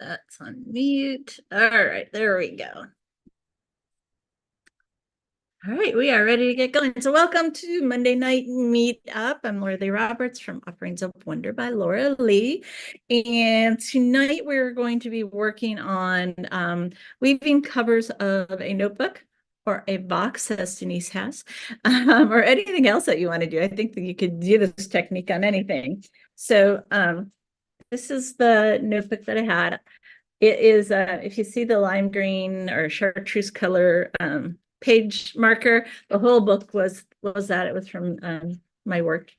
That's on mute. All right, there we go. All right, we are ready to get going. So welcome to Monday Night Meetup. I'm Laura Lee Roberts from Offerings of Wonder by Laura Lee. And tonight we're going to be working on weaving covers of a notebook or a box, as Denise has, or anything else that you want to do. I think that you could do this technique on anything. So this is the notebook that I had. It is, if you see the lime green or chartreuse color page marker, the whole book was that. It was from my work.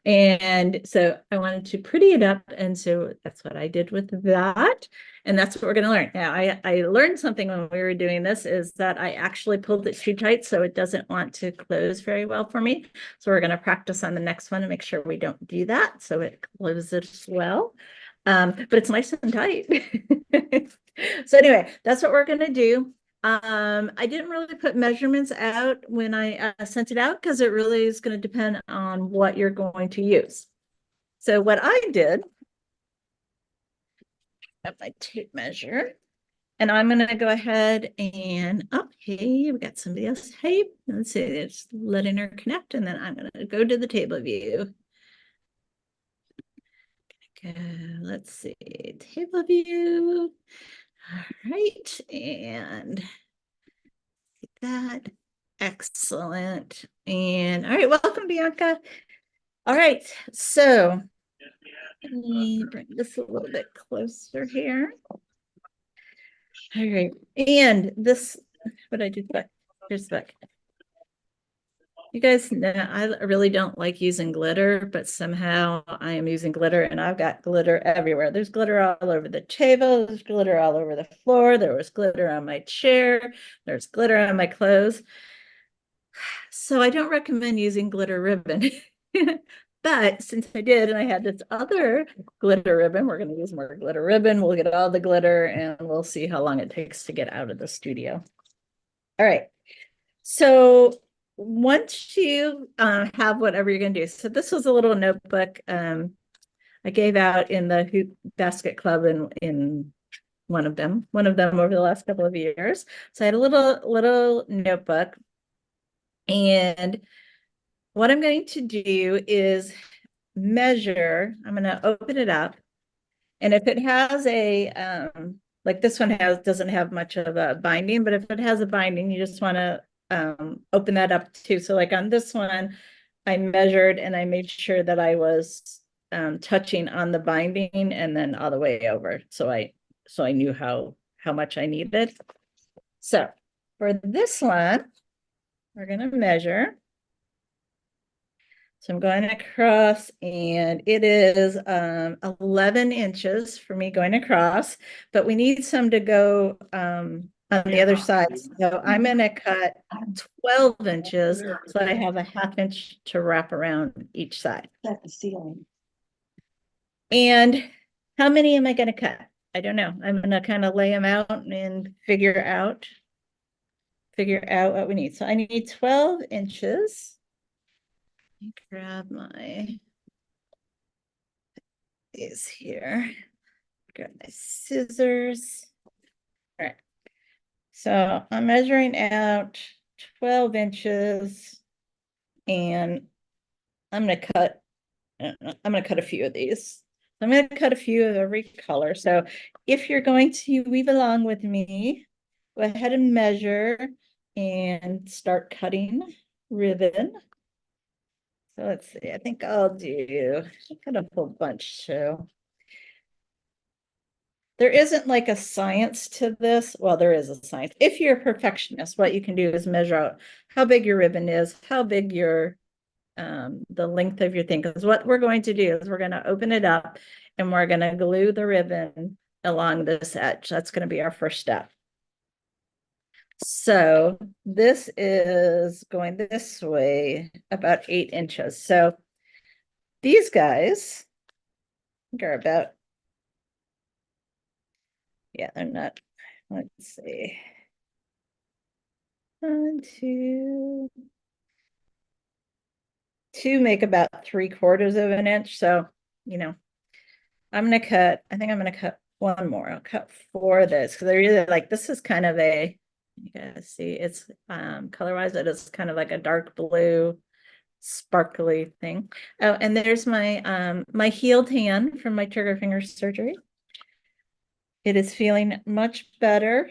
And so I wanted to pretty it up. And so that's what I did with that. And that's what we're going to learn. Now, I learned something when we were doing this is that I actually pulled it too tight, so it doesn't want to close very well for me. So we're going to practice on the next one and make sure we don't do that. So it closes well. But it's nice and tight. So anyway, that's what we're going to do. I didn't really put measurements out when I sent it out because it really is going to depend on what you're going to use. So what I did, I have my tape measure, and I'm going to go ahead and, oh, hey, we got somebody else. Hey, let's see, it's letting her connect, and then I'm going to go to the table view. Okay, let's see, table view. All right, and that. Excellent. And all right, welcome, Bianca. All right, so let me bring this a little bit closer here. All right, and this, what I do, here's the back. You guys know I really don't like using glitter, but somehow I am using glitter, and I've got glitter everywhere. There's glitter all over the table. There's glitter all over the floor. There was glitter on my chair. There's glitter on my clothes. So I don't recommend using glitter ribbon. But since I did, and I had this other glitter ribbon, we're going to use more glitter ribbon. We'll get all the glitter and we'll see how long it takes to get out of the studio. All right. So once you have whatever you're going to do, so this was a little notebook I gave out in the Hoot Basket Club in one of them over the last couple of years. So I had a little notebook, and what I'm going to do is measure. I'm going to open it up, and if it has a like this one doesn't have much of a binding, but if it has a binding, you just want to open that up too. So like on this one, I measured and I made sure that I was touching on the binding and then all the way over. So I knew how much I needed. So for this one, we're going to measure. So I'm going across, and it is 11 inches for me going across, but we need some to go on the other side. So I'm going to cut 12 inches so I have a half inch to wrap around each side. At the ceiling. And how many am I going to cut? I don't know. I'm going to kind of lay them out and figure out what we need. So I need 12 inches. Grab my is here. Grab my scissors. All right. So I'm measuring out 12 inches, and I'm going to cut a few of these. I'm going to cut a few of every color. So if you're going to weave along with me, go ahead and measure and start cutting ribbon. So let's see, I think I'll cut a whole bunch too. There isn't like a science to this. Well, there is a science. If you're a perfectionist, what you can do is measure out how big your ribbon is, how big the length of your thing. Because what we're going to do is we're going to open it up and we're going to glue the ribbon along this edge. That's going to be our first step. So this is going this way about 8 inches. So these guys are about, yeah, they're not, let's see. 1, 2, to make about 3/4 of an inch. So, I think I'm going to cut one more. I'll cut four of this because I really like this is kind of a you guys see it's color-wise it is kind of like a dark blue sparkly thing. Oh, and there's my healed hand from my trigger finger surgery. It is feeling much better.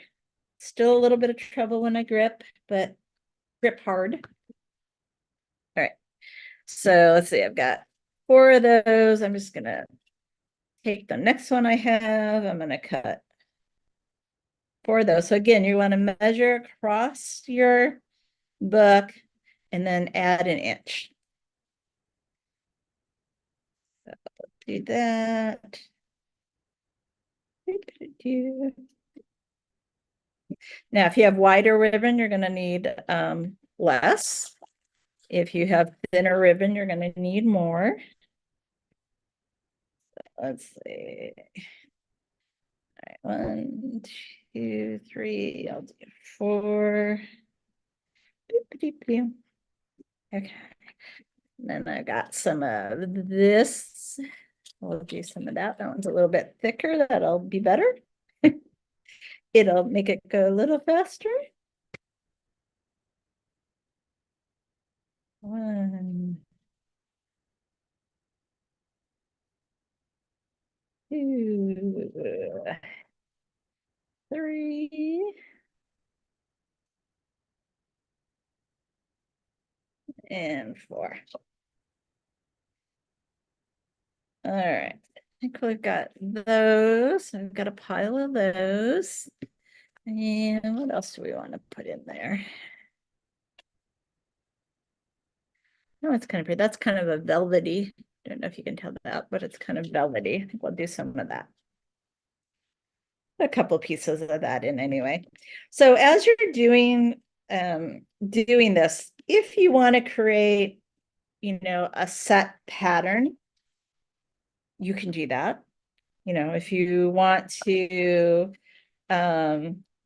Still a little bit of trouble when I grip, but grip hard. All right. So let's see, I've got four of those. I'm just gonna take the next one I have. I'm gonna cut four of those. So again, you want to measure across your book and then add an inch. So do that. Now, if you have wider ribbon, you're going to need less. If you have thinner ribbon, you're going to need more. Let's see. All right, 1, 2, 3. I'll do 4. Okay. And then I got some of this. We'll do some of that. That one's a little bit thicker. That'll be better. It'll make it go a little faster. 1, 2, 3, and 4. All right. I think we've got those. I've got a pile of those. And what else do we want to put in there? Oh, it's kind of pretty. That's kind of a velvety. I don't know if you can tell that, but it's kind of velvety. I think we'll do some of that. A couple pieces of that in anyway. So as you're doing this, if you want to create, a set pattern, you can do that. If you want to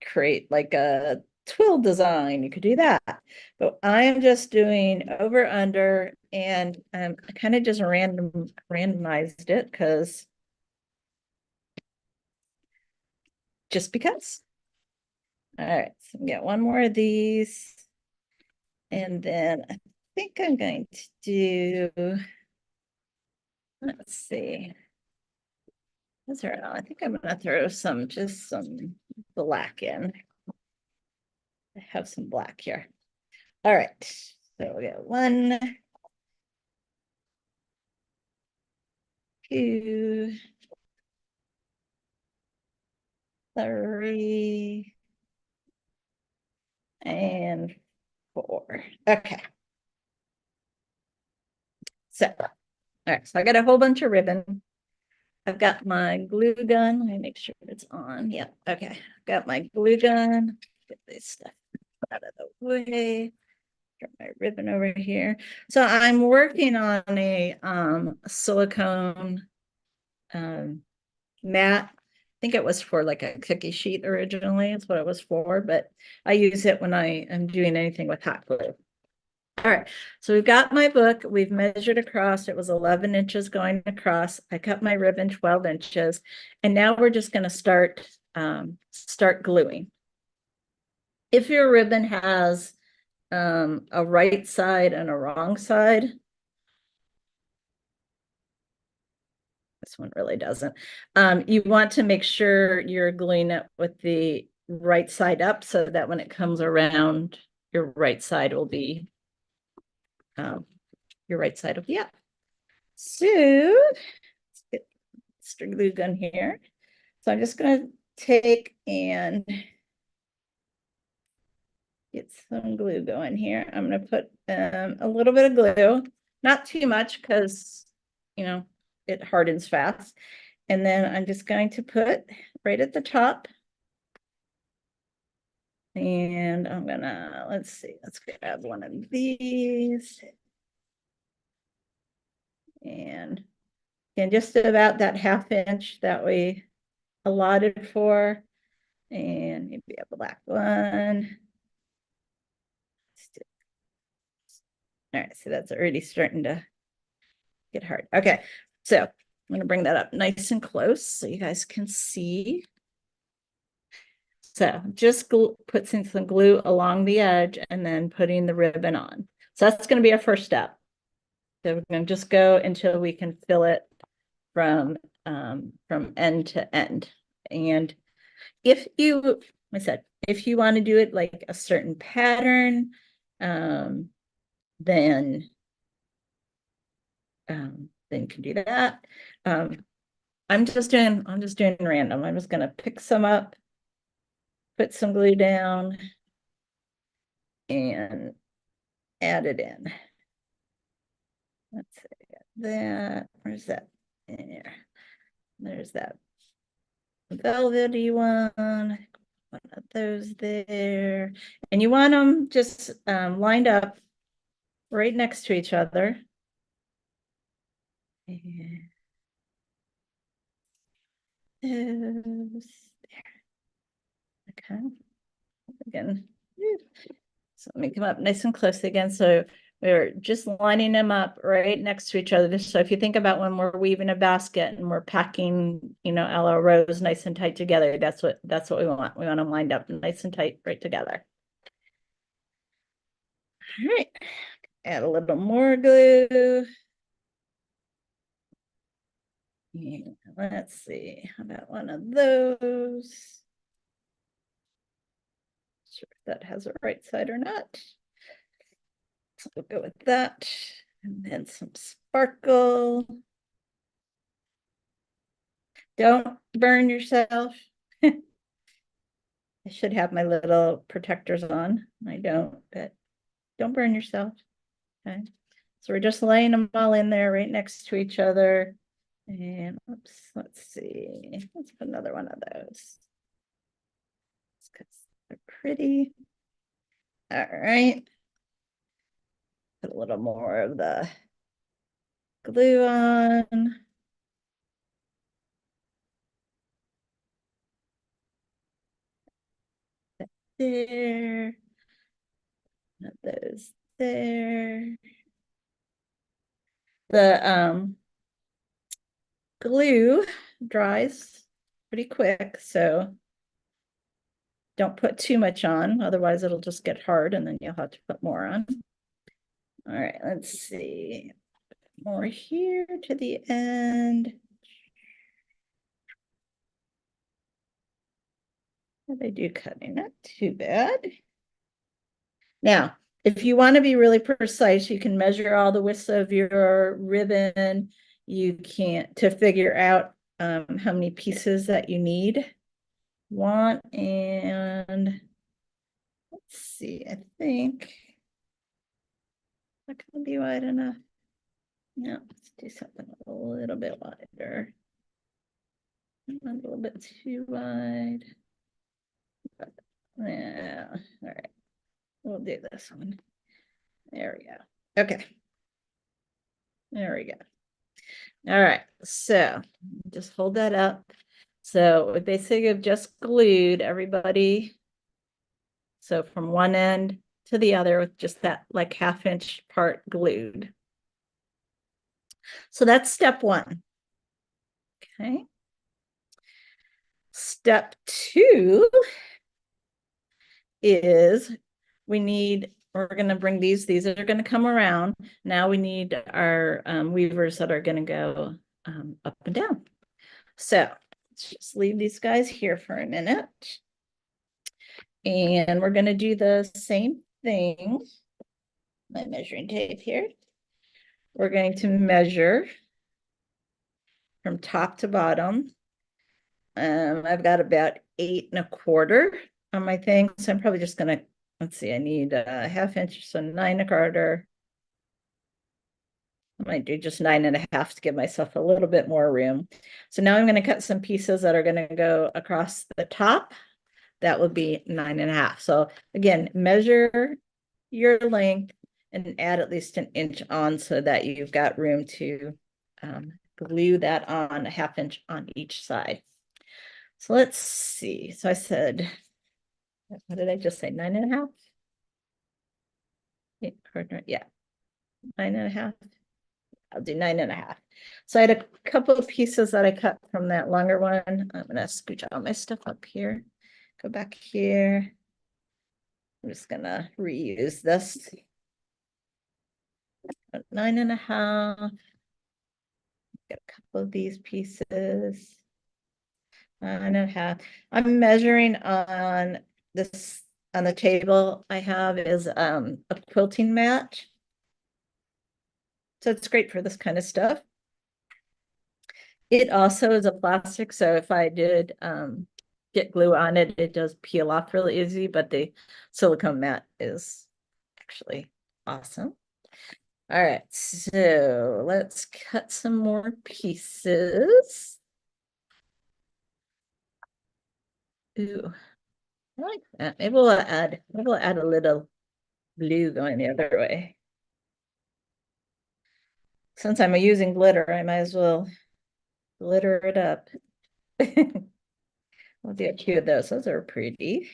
create like a twill design, you could do that. But I'm just doing over under, and I kind of just randomized it because just because. All right, so get one more of these. And then I think I'm going to do, let's see. I think I'm gonna throw just some black in. I have some black here. All right, so we got 1, 2, 3, and 4. Okay. So, all right, so I got a whole bunch of ribbon. I've got my glue gun. Let me make sure it's on. Yeah, okay. Got my glue gun. Get this stuff out of the way. Drop my ribbon over here. So I'm working on a silicone mat. I think it was for like a cookie sheet originally. That's what it was for, but I use it when I am doing anything with hot glue. All right, so we've got my book. We've measured across. It was 11 inches going across. I cut my ribbon 12 inches, and now we're just going to start gluing. If your ribbon has a right side and a wrong side, this one really doesn't. You want to make sure you're gluing it with the right side up so that when it comes around, your right side will be your right side will be up. So let's get string glue gun here. So I'm just going to take and get some glue going here. I'm going to put a little bit of glue, not too much because, it hardens fast. And then I'm just going to put right at the top. And I'm gonna, let's see, let's grab one of these. And just about that 1/2 inch that we allotted for. And maybe a black one. All right, so that's already starting to get hard. Okay, so I'm going to bring that up nice and close so you guys can see. So just putting some glue along the edge and then putting the ribbon on. So that's going to be our first step. So we're going to just go until we can fill it from end to end. And if you, I said, if you want to do it like a certain pattern, then you can do that. I'm just doing random. I'm just going to pick some up, put some glue down, and add it in. Let's see that. Where's that? There. There's that velvety one. One of those there. And you want them just lined up right next to each other. And those there. Okay. Again. So let me come up nice and close again. So we're just lining them up right next to each other. So if you think about when we're weaving a basket and we're packing, you know, our rows nice and tight together, that's what we want. We want them lined up nice and tight right together. All right. Add a little more glue. And let's see, how about one of those? Sure if that has a right side or not. So we'll go with that. And then some sparkle. Don't burn yourself. I should have my little protectors on. I don't, but don't burn yourself. Okay. So we're just laying them all in there right next to each other. And oops, let's see. Let's put another one of those. Because they're pretty. All right. Put a little more of the glue on. There. Put those there. The glue dries pretty quick, so don't put too much on, otherwise it'll just get hard and then you'll have to put more on. All right, let's see. More here to the end. They do cutting, not too bad. Now, if you want to be really precise, you can measure all the widths of your ribbon. You can't to figure out how many pieces that you want. And let's see, I think that can be wide enough. No, let's do something a little bit wider. A little bit too wide. Yeah, all right. We'll do this one. There we go. Okay. There we go. All right. So just hold that up. So we basically have just glued everybody. So from one end to the other with just that like 1/2 inch part glued. So that's step one. Okay. Step two is we're going to bring these are going to come around. Now we need our weavers that are going to go up and down. So let's just leave these guys here for a minute. And we're going to do the same thing. My measuring tape here. We're going to measure from top to bottom. I've got about 8 1/4 on my thing. So I'm probably just going to, let's see, I need a 1/2 inch, so 9 1/4. I might do just 9 1/2 to give myself a little bit more room. So now I'm going to cut some pieces that are going to go across the top. That would be 9 1/2. So again, measure your length and add at least 1 inch on so that you've got room to glue that on 1/2 inch on each side. So let's see. So I said, what did I just say? 9 1/2? Yeah, 9 1/2. I'll do 9.5. So I had a couple of pieces that I cut from that longer one. I'm gonna scooch all my stuff up here. Go back here. I'm just gonna reuse this. 9.5. Get a couple of these pieces. 9.5. I'm measuring on this on the table I have is a quilting mat. So it's great for this kind of stuff. It also is a plastic, so if I did get glue on it, it does peel off really easy, but the silicone mat is actually awesome. All right, so let's cut some more pieces. Ooh, I like that. Maybe we'll add a little blue going the other way. Since I'm using glitter, I might as well glitter it up. We'll do a few of those. Those are pretty.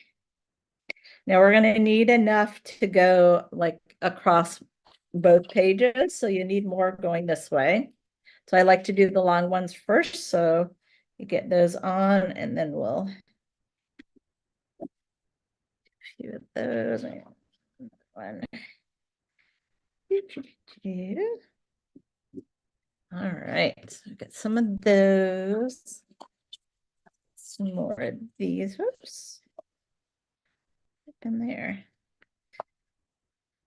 Now we're going to need enough to go like across both pages. So you need more going this way. So I like to do the long ones first. So you get those on and then we'll do a few of those. One. All right, so get some of those. Some more of these. Whoops. Up in there.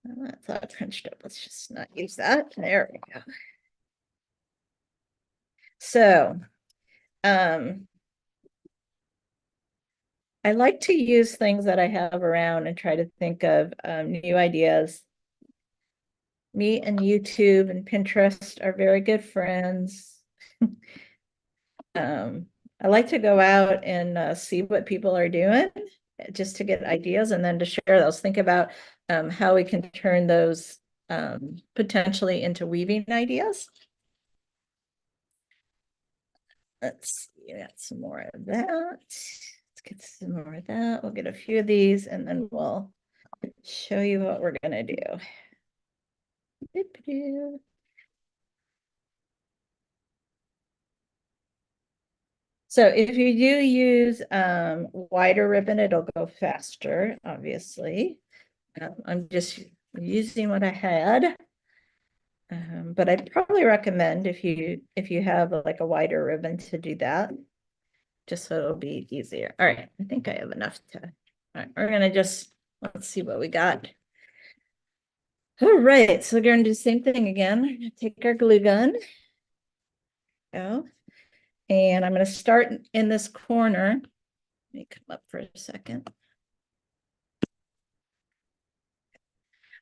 Oh, that's all crunched up. Let's just not use that. There we go. So, I like to use things that I have around and try to think of new ideas. Me and YouTube and Pinterest are very good friends. I like to go out and see what people are doing just to get ideas and then to share those. Think about how we can turn those potentially into weaving ideas. Let's see, got some more of that. Let's get some more of that. We'll get a few of these and then we'll show you what we're gonna do. So if you do use wider ribbon, it'll go faster, obviously. I'm just using what I had. But I'd probably recommend if you have like a wider ribbon to do that, just so it'll be easier. All right, I think I have enough to. All right, we're gonna just let's see what we got. All right, so we're gonna do the same thing again. We're gonna take our glue gun. Go. And I'm gonna start in this corner. Let me come up for a second.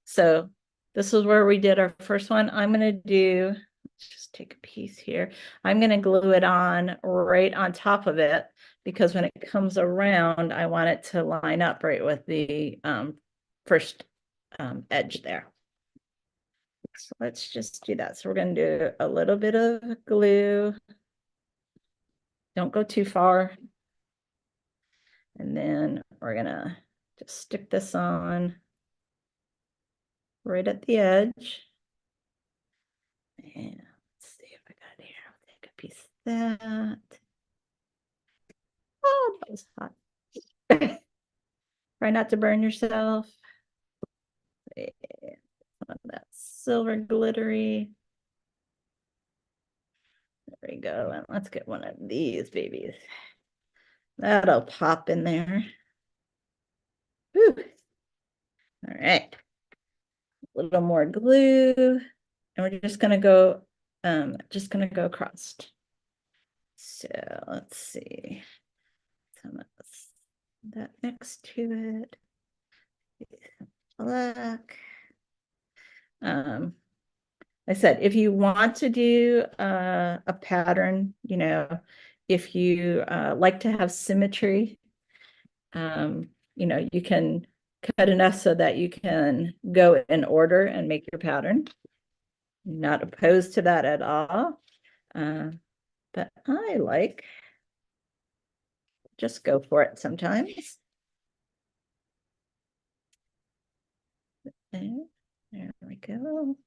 So this is where we did our first one. I'm gonna do, let's just take a piece here. I'm gonna glue it on right on top of it because when it comes around, I want it to line up right with the first edge there. So let's just do that. So we're gonna do a little bit of glue. Don't go too far. And then we're gonna just stick this on right at the edge. And let's see if I got here. I'll take a piece of that. Oh, that was hot. Try not to burn yourself. Some of that silver glittery. There we go. And let's get one of these babies. That'll pop in there. Whew. All right. A little more glue. And we're just gonna go across. So let's see. Some of that next to it. Black. I said, if you want to do a pattern, if you like to have symmetry, you can cut enough so that you can go in order and make your pattern. Not opposed to that at all. But I like just go for it sometimes. There we go.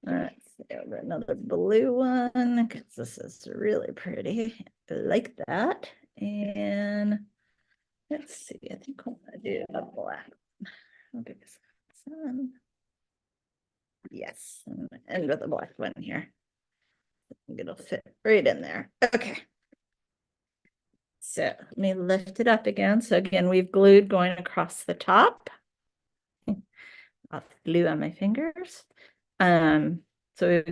All right, over another blue one because this is really pretty. I like that. And let's see, I think I'm gonna do a black. Okay, so, yes, I'm gonna end with a black one here. I think it'll fit right in there. Okay. So let me lift it up again. So again, we've glued going across the top. I'll glue on my fingers. So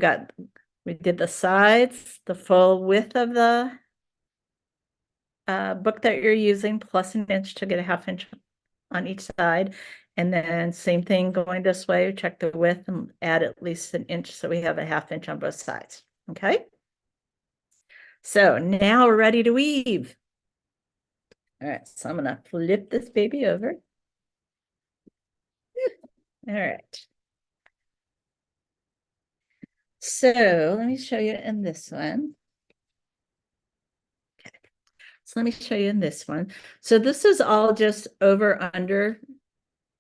we did the sides, the full width of the book that you're using, plus an inch to get a half inch on each side. And then same thing going this way, check the width and add at least an inch so we have a half inch on both sides. Okay. So now we're ready to weave. All right, so I'm gonna flip this baby over. All right. So let me show you in this one. Okay. So let me show you in this one. So this is all just over under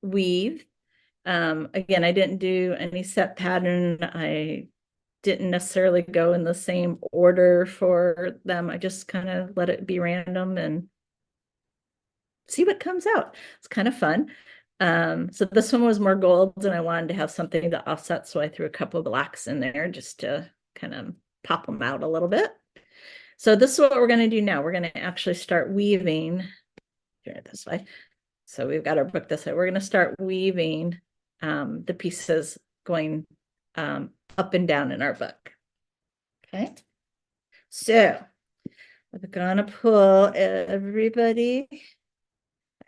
weave. Again, I didn't do any set pattern. I didn't necessarily go in the same order for them. I just kind of let it be random and see what comes out. It's kind of fun. So this one was more gold and I wanted to have something to offset. So I threw a couple of blacks in there just to kind of pop them out a little bit. So this is what we're going to do now. We're going to actually start weaving this way. So we've got our book this way. We're going to start weaving the pieces going up and down in our book. Okay. So we're going to pull everybody.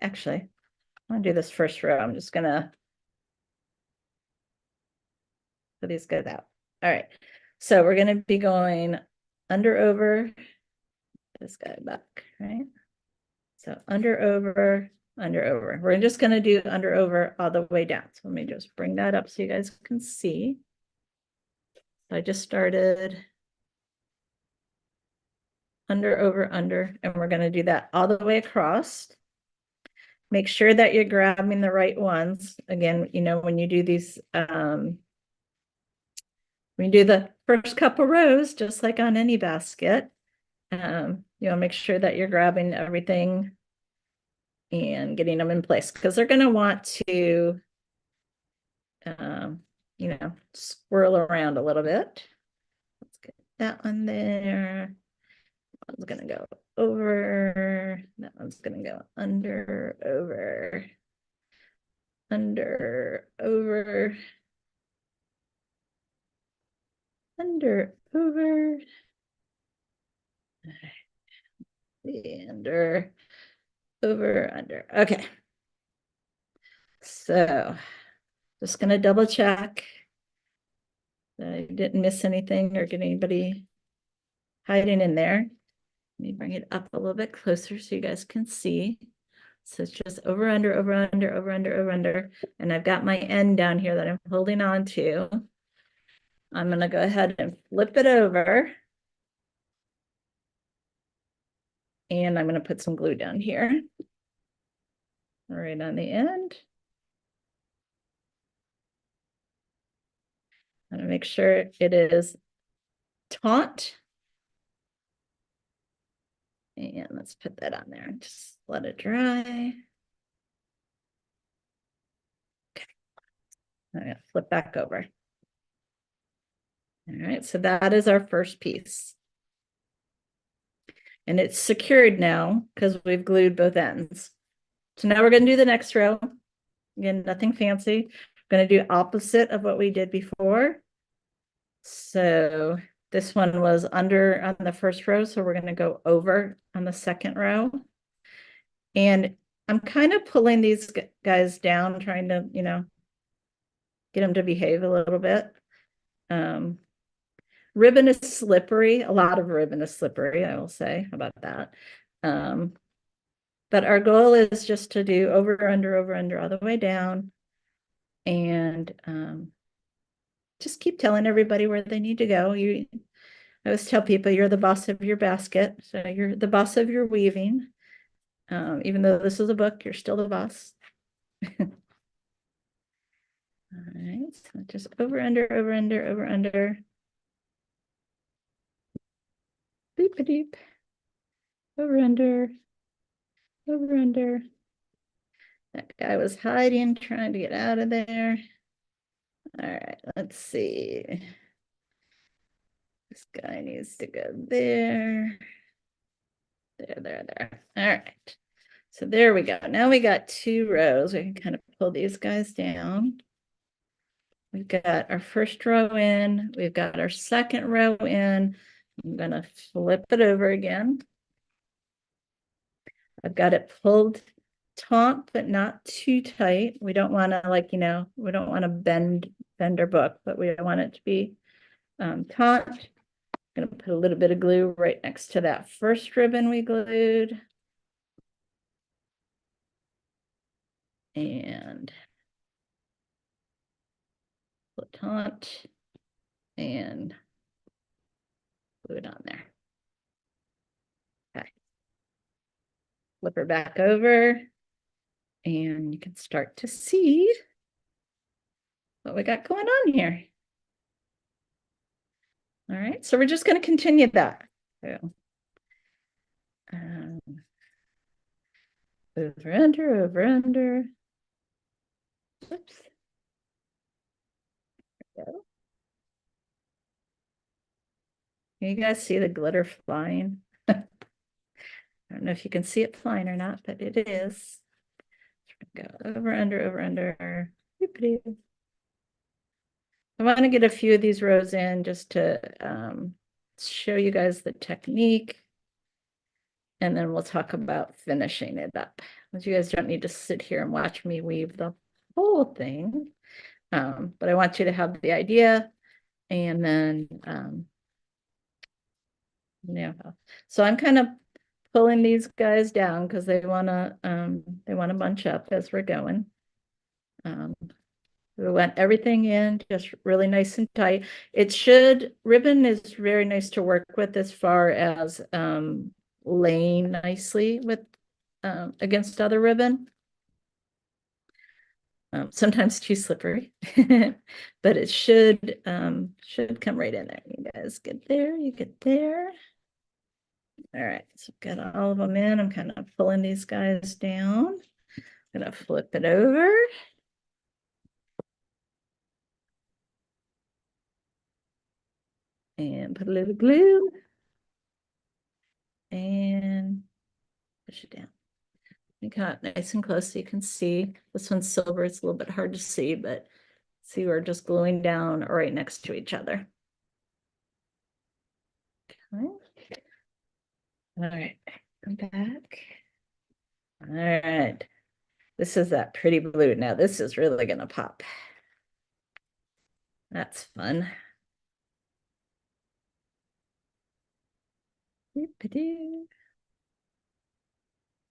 Actually, I'm going to do this first row. I'm just going to put these guys out. All right. So we're going to be going under, over, this guy back, right? So under, over, under, over. We're just going to do under, over all the way down. So let me just bring that up so you guys can see. So I just started under, over, under, and we're going to do that all the way across. Make sure that you're grabbing the right ones. Again, you know, when you do these, when you do the first couple rows, just like on any basket, you know, make sure that you're grabbing everything and getting them in place because they're going to want to, you know, swirl around a little bit. Let's get that one there. That one's going to go over. That one's going to go under, over, under, over, under, over, under, over, under. Okay. So just going to double check that I didn't miss anything or get anybody hiding in there. Let me bring it up a little bit closer so you guys can see. So it's just over, under, over, under, over, under, over, under. And I've got my end down here that I'm holding on to. I'm going to go ahead and flip it over. And I'm going to put some glue down here. Right on the end. I'm going to make sure it is taut. And let's put that on there. Just let it dry. Okay. I'm going to flip back over. All right, so that is our first piece. And it's secured now because we've glued both ends. So now we're going to do the next row. Again, nothing fancy. We're going to do opposite of what we did before. So this one was under on the first row, so we're going to go over on the second row. And I'm kind of pulling these guys down, trying to, you know, get them to behave a little bit. Ribbon is slippery. A lot of ribbon is slippery, I will say about that. But our goal is just to do over, under, all the way down. And just keep telling everybody where they need to go. I always tell people you're the boss of your basket. So you're the boss of your weaving. Even though this is a book, you're still the boss. All right, so just over, under, over, under, over, under. Beep a deep. Over, under, over, under. That guy was hiding, trying to get out of there. All right, let's see. This guy needs to go there. There. All right. So there we go. Now we got 2 rows. We can kind of pull these guys down. We've got our first row in. We've got our second row in. I'm going to flip it over again. I've got it pulled taut, but not too tight. We don't want to we don't want to bend our book, but we want it to be taut. I'm going to put a little bit of glue right next to that first ribbon we glued. And flip taut and glue it on there. Okay. Flip her back over and you can start to see what we got going on here. All right, so we're just going to continue that. So, over, under, over, under. Oops. There we go. Can you guys see the glitter flying? I don't know if you can see it flying or not, but it is. Go over, under, over, under. I want to get a few of these rows in just to show you guys the technique. And then we'll talk about finishing it up. But you guys don't need to sit here and watch me weave the whole thing. But I want you to have the idea. And then, so I'm kind of pulling these guys down because they want to bunch up as we're going. We want everything in just really nice and tight. Ribbon is very nice to work with as far as laying nicely with against other ribbon. Sometimes too slippery, but it should come right in there. You guys get there, you get there. All right, so got all of them in. I'm kind of pulling these guys down. I'm gonna flip it over. And put a little glue. And push it down. We got nice and close so you can see. This one's silver. It's a little bit hard to see, but see, we're just gluing down right next to each other. Okay. All right, come back. All right. This is that pretty blue. Now this is really gonna pop. That's fun. In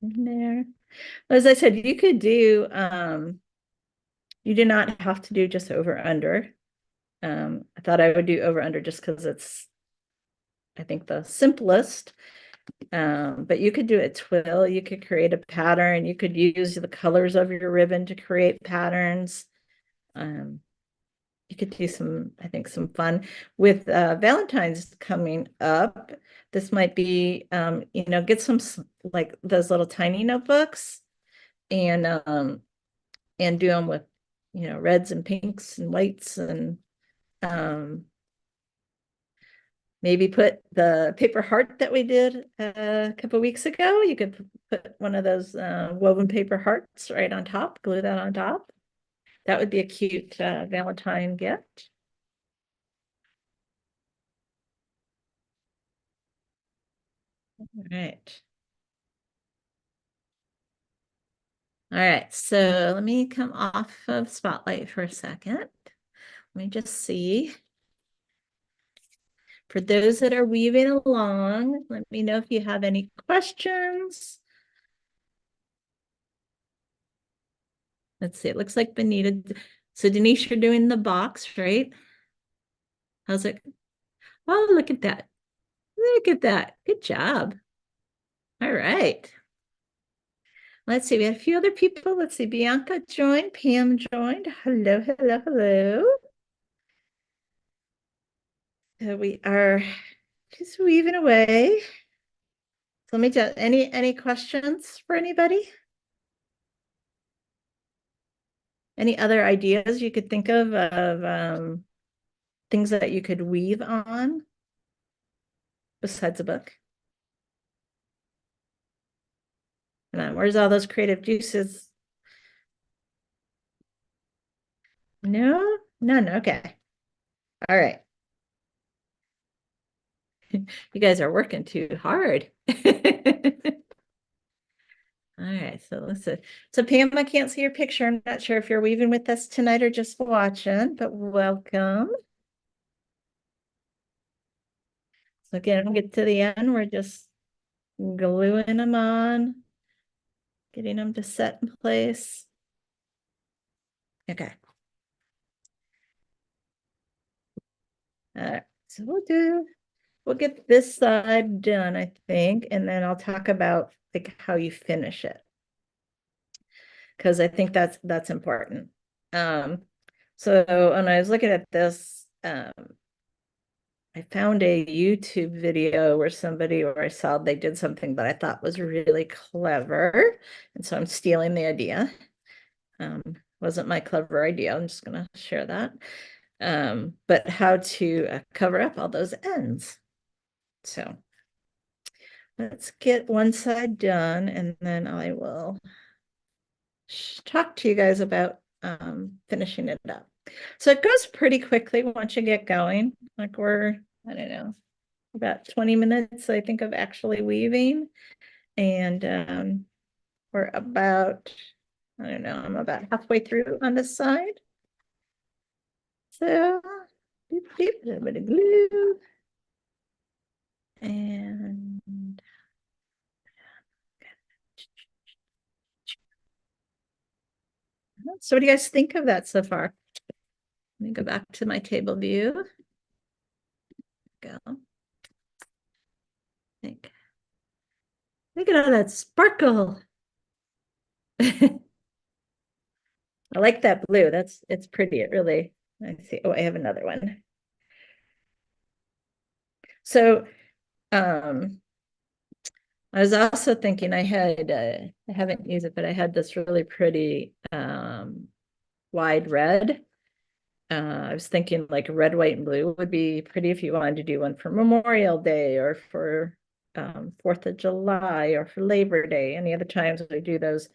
there. As I said, you could do, you do not have to do just over under. I thought I would do over under just because it's, I think, the simplest. But you could do a twill, you could create a pattern, you could use the colors of your ribbon to create patterns. You could do some, I think, some fun with Valentine's coming up. This might be, get some like those little tiny notebooks and do them with, reds and pinks and whites and maybe put the paper heart that we did a couple weeks ago. You could put one of those woven paper hearts right on top, glue that on top. That would be a cute Valentine gift. All right. All right, so let me come off of Spotlight for a second. Let me just see. For those that are weaving along, let me know if you have any questions. Let's see, it looks like Benita. So Denise, you're doing the box, right? How's it? Oh, look at that. Look at that. Good job. All right. Let's see, we had a few other people. Let's see, Bianca joined, Pam joined. Hello, hello, hello. We are just weaving away. So let me tell, any questions for anybody? Any other ideas you could think of things that you could weave on besides a book? And where's all those creative juices? No, none. Okay. All right. You guys are working too hard. All right, so listen. So Pam, I can't see your picture. I'm not sure if you're weaving with us tonight or just watching, but welcome. So again, when we get to the end, we're just gluing them on, getting them to set in place. Okay. All right, so we'll get this side done, I think, and then I'll talk about like how you finish it. Because I think that's important. So when I was looking at this, I found a YouTube video where I saw they did something that I thought was really clever. And so I'm stealing the idea. Wasn't my clever idea. I'm just going to share that. But how to cover up all those ends. So let's get one side done and then I will talk to you guys about finishing it up. So it goes pretty quickly once you get going. Like I don't know, about 20 minutes, I think, of actually weaving. And we're about, I don't know, I'm about halfway through on this side. So, beep, beep, a little bit of glue. And so what do you guys think of that so far? Let me go back to my table view. Go. Think. Look at all that sparkle. I like that blue. It's pretty. It really, I see. Oh, I have another one. So, I was also thinking I haven't used it, but I had this really pretty wide red. I was thinking like red, white, and blue would be pretty if you wanted to do one for Memorial Day or for 4th of July or for Labor Day. Any other times we do those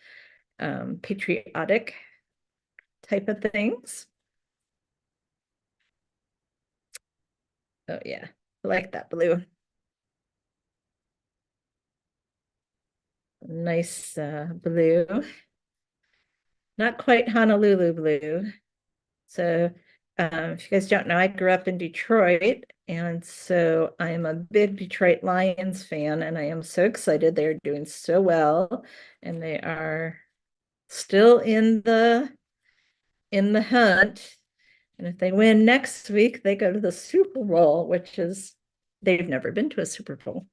patriotic type of things. Oh yeah, I like that blue. Nice blue. Not quite Honolulu blue. So if you guys don't know, I grew up in Detroit, and so I am a big Detroit Lions fan, and I am so excited. They're doing so well, and they are still in the hunt. And if they win next week, they go to the Super Bowl, which is they've never been to a Super Bowl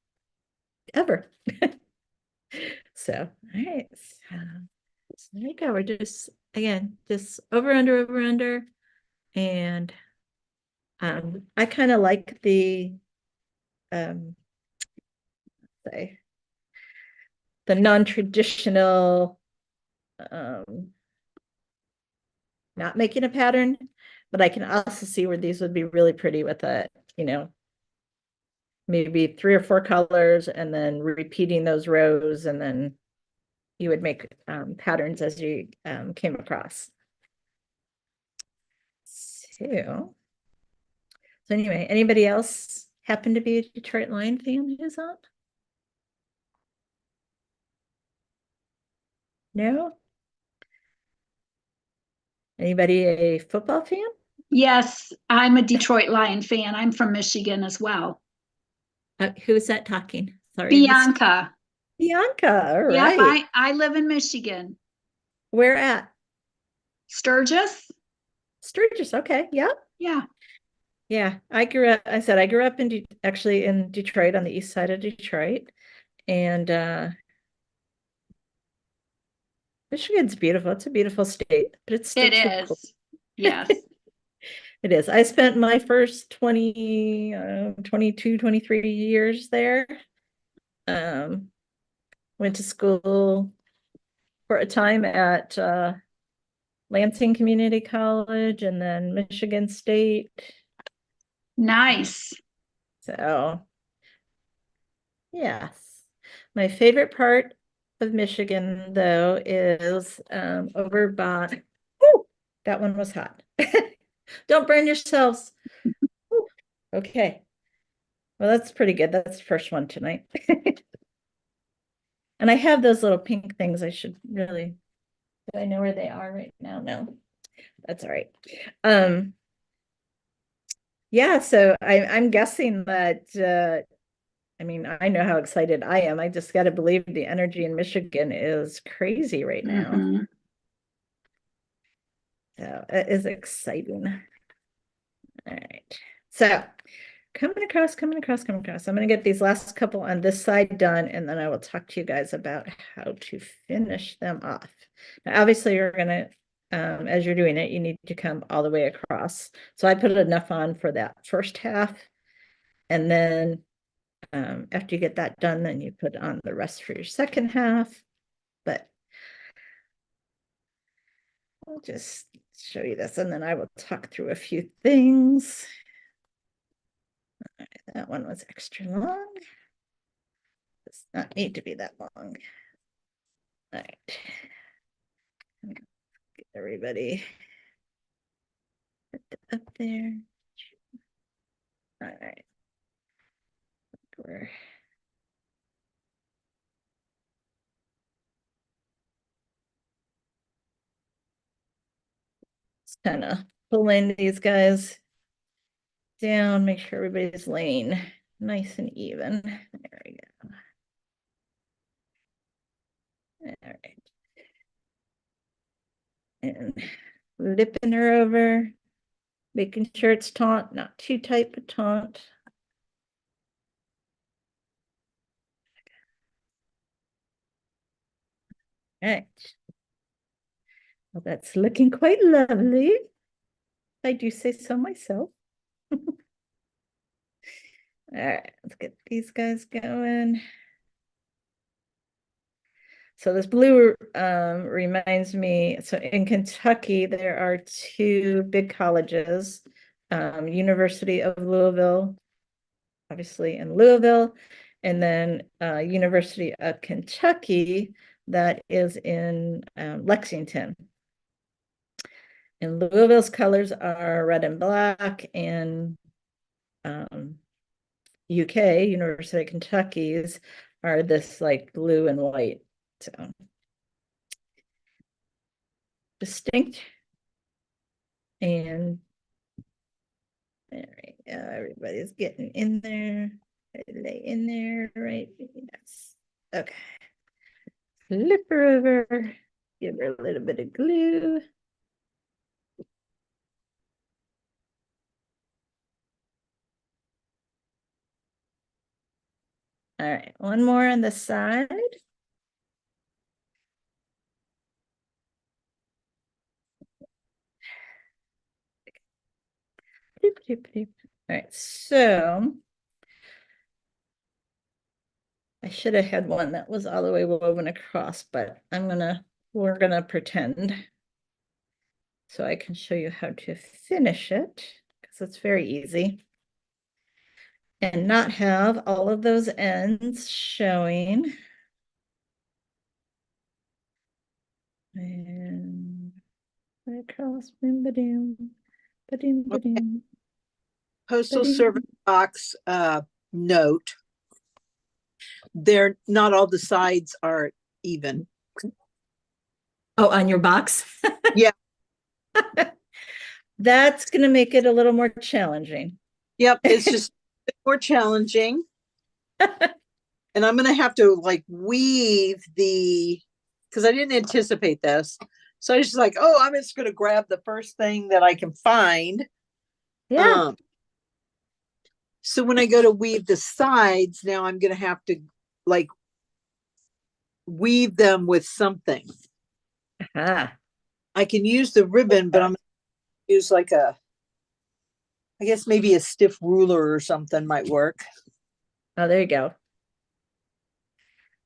ever. So, all right. So there you go. We're just again just over under, and I kind of like the um say the non-traditional um not making a pattern, but I can also see where these would be really pretty with you know, maybe 3 or 4 colors and then repeating those rows, and then you would make patterns as you came across. So anyway, anybody else happen to be a Detroit Lion fan who's up? No? Anybody a football fan? Yes, I'm a Detroit Lion fan. I'm from Michigan as well. Who's that talking? Sorry, I missed Bianca. Bianca. All Yep, right. I live in Michigan. Where at? Sturgis? Sturgis. Okay. Yeah. Yeah. Yeah. I grew up actually in Detroit on the east side of Detroit. And Michigan's beautiful. It's a beautiful state, but it's still It too cold. is. Yes. It is. I spent my first 22, 23 years there. Um, went to school for a time at Lansing Community College and then Michigan State. Nice. So, yes. My favorite part of Michigan, though, is over by, whew, that one was hot. Don't burn yourselves. Whew. Okay. Well, that's pretty good. That's the first one tonight. And I have those little pink things. I should really, do I know where they are right now? No, that's all right. Yeah, so I'm guessing that I mean, I know how excited I am. I just got to believe the energy in Michigan is crazy right now. Mhm. So it is exciting. All right. So coming across, coming across, coming across. I'm going to get these last couple on this side done, and then I will talk to you guys about how to finish them off. Now, obviously, you're going to, as you're doing it, you need to come all the way across. So I put enough on for that first half, and then after you get that done, then you put on the rest for your second half. But I'll just show you this, and then I will talk through a few things. All right, that one was extra long. Does not need to be that long. All right. Get everybody up there. All right. We're kind of pulling these guys down, make sure everybody's laying nice and even. There we go. All right. And flipping her over, making sure it's taut, not too tight, but taut. All right. Well, that's looking quite lovely. I do say so myself. All right, let's get these guys going. So this blue reminds me, so in Kentucky, there are two big colleges, University of Louisville, obviously in Louisville, and then University of Kentucky that is in Lexington. And Louisville's colors are red and black, and UK, University of Kentucky's, are this like blue and white. So distinct. And there we go. Everybody's getting in there. Lay in there, right? Yes. Okay. Flip her over. Give her a little bit of glue. All right, one more on the side. Doop, doop, doop. All right, so I should have had one that was all the way woven across, but we're gonna pretend so I can show you how to finish it because it's very easy and not have all of those ends showing. And across, boom, ba-doom, ba-doom, ba-doom. Postal Service box note. They're not all the sides are even. Oh, on your box? Yeah. That's going to make it a little more challenging. Yep, it's just more challenging. And I'm going to have to like weave because I didn't anticipate this. So I was just like, oh, I'm just going to grab the first thing that I can find. Yeah. So when I go to weave the sides, now I'm going to have to like weave them with something. Ah, I can use the ribbon, but I'm gonna use like I guess maybe a stiff ruler or something might work. oh, there you go.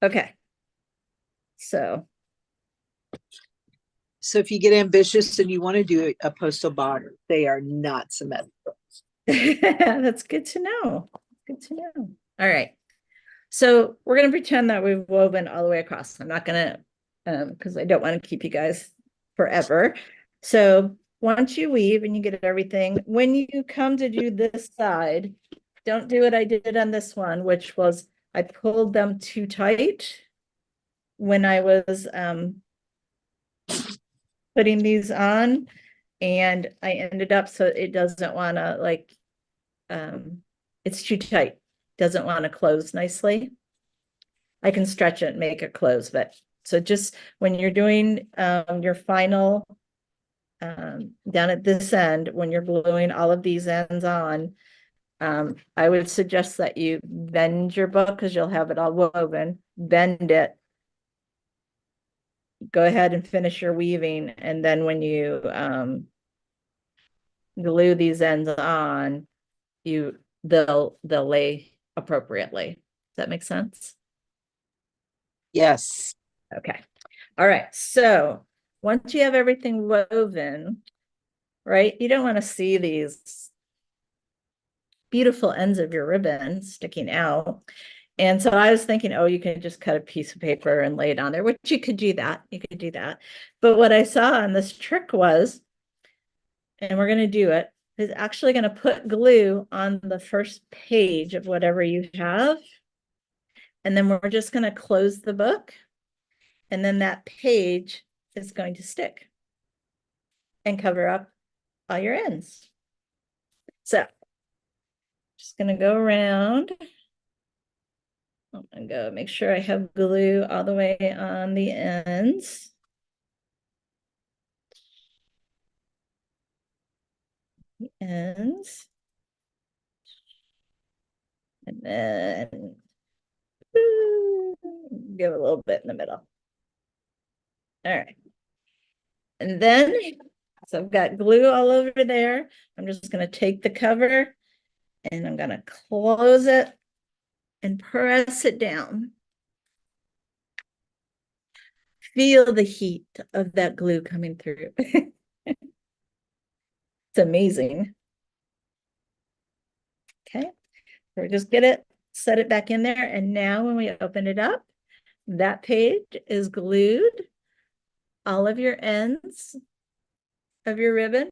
Okay. So So if you get ambitious and you want to do a postal box, they are not symmetrical. that's good to know. Good to know. All right. So we're going to pretend that we've woven all the way across. I'm not going to, because I don't want to keep you guys forever. So once you weave and you get everything, when you come to do this side, don't do what I did on this one, which was I pulled them too tight when I was putting these on, and I ended up so it doesn't want to like it's too tight, doesn't want to close nicely. I can stretch it and make it close, but so just when you're doing your final down at this end, when you're gluing all of these ends on, I would suggest that you bend your book because you'll have it all woven, bend it, go ahead and finish your weaving, and then when you glue these ends on, they'll lay appropriately. Does that make sense? Yes. Okay. All right. So once you have everything woven, right, you don't want to see these beautiful ends of your ribbon sticking out. And so I was thinking, oh, you can just cut a piece of paper and lay it on there, which you could do that. You could do that. But what I saw on this trick was, and we're going to do it, is actually going to put glue on the first page of whatever you have. And then we're just going to close the book. And then that page is going to stick and cover up all your ends. So just going to go around. I'm going to go make sure I have glue all the way on the ends. The ends. And then give a little bit in the middle. All right. And then, so I've got glue all over there. I'm just going to take the cover and I'm going to close it and press it down. Feel the heat of that glue coming through. It's amazing. Okay, so just get it, set it back in there. And now when we open it up, that page is glued. All of your ends of your ribbon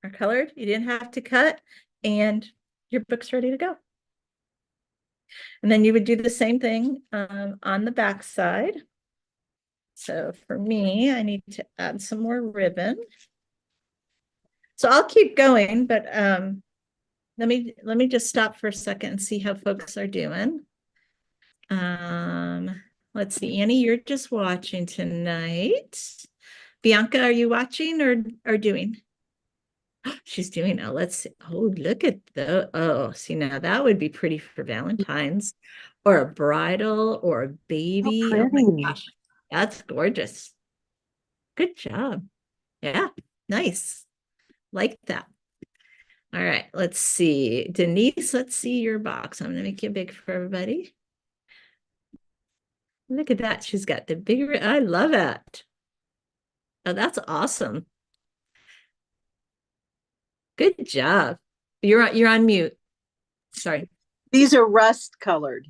are colored. You didn't have to cut, and your book's ready to go. And then you would do the same thing on the back side. So for me, I need to add some more ribbon. So I'll keep going, but let me just stop for a second and see how folks are doing. Let's see, Annie, you're just watching tonight. Bianca, are you watching or doing? She's doing. Oh, let's see. Oh, look at the. Oh, see, now that would be pretty for Valentine's or a bridal or a baby. Oh my gosh, that's gorgeous. Good job. Yeah, nice. Like that. All right, let's see. Denise, let's see your box. I'm going to make you big for everybody. Look at that. She's got the bigger. I love it. Oh, that's awesome. Good job. You're on mute. Sorry. These are rust colored.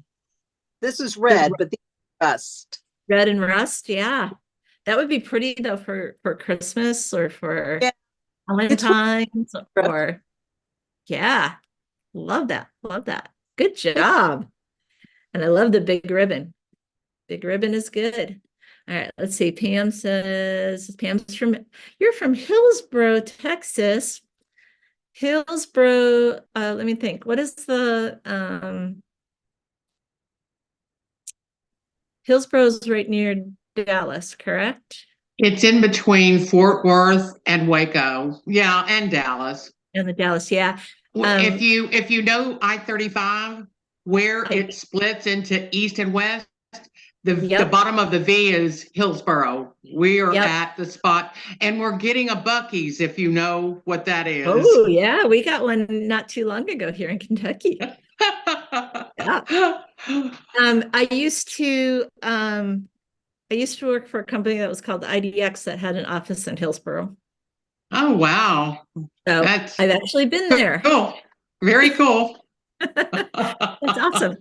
This is red, but these are rust. Red and rust. Yeah. That would be pretty though for Christmas or for Valentine's or yeah. Love that. Love that. Good job. And I love the big ribbon. Big ribbon is good. All right, let's see. Pam says, you're from Hillsboro, Texas. Hillsboro, let me think. What is the Hillsboro's right near Dallas, correct? It's in between Fort Worth and Waco. Yeah, and Dallas. In the Dallas, yeah. If you know I-35, where it splits into east and west, The Yep. bottom of the V is Hillsboro. We are Yep. at the spot, and we're getting a Buc-ee's, if you know what that is. Oh, yeah, we got one not too long ago here in Kentucky. Yeah. I used to work for a company that was called IDX that had an office in Hillsboro. Oh, wow. So That's I've actually been there. cool. Very cool. That's awesome.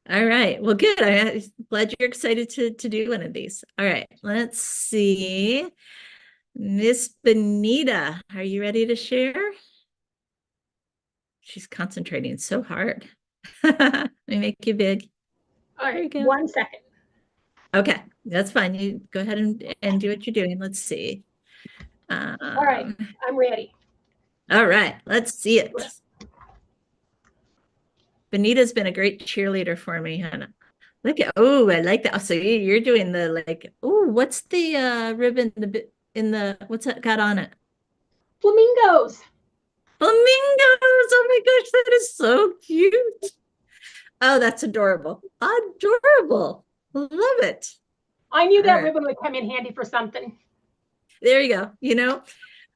All right. Well, good. I'm glad you're excited to do one of these. All right. Let's see. Miss Benita, are you ready to share? She's concentrating so hard. Let me make you big. All There you right, go. 1 second. Okay, that's fine. You go ahead and do what you're doing. Let's see. All right, I'm ready. All right, let's see it. Benita's been a great cheerleader for me, Hannah. Look at, oh, I like that. Oh, so you're doing the like, oh, what's the ribbon in the what's that got on it? Flamingos. Flamingos. Oh my gosh, that is so cute. Oh, that's adorable. Adorable. Love it. I knew All that right. ribbon would come in handy for something. There you go.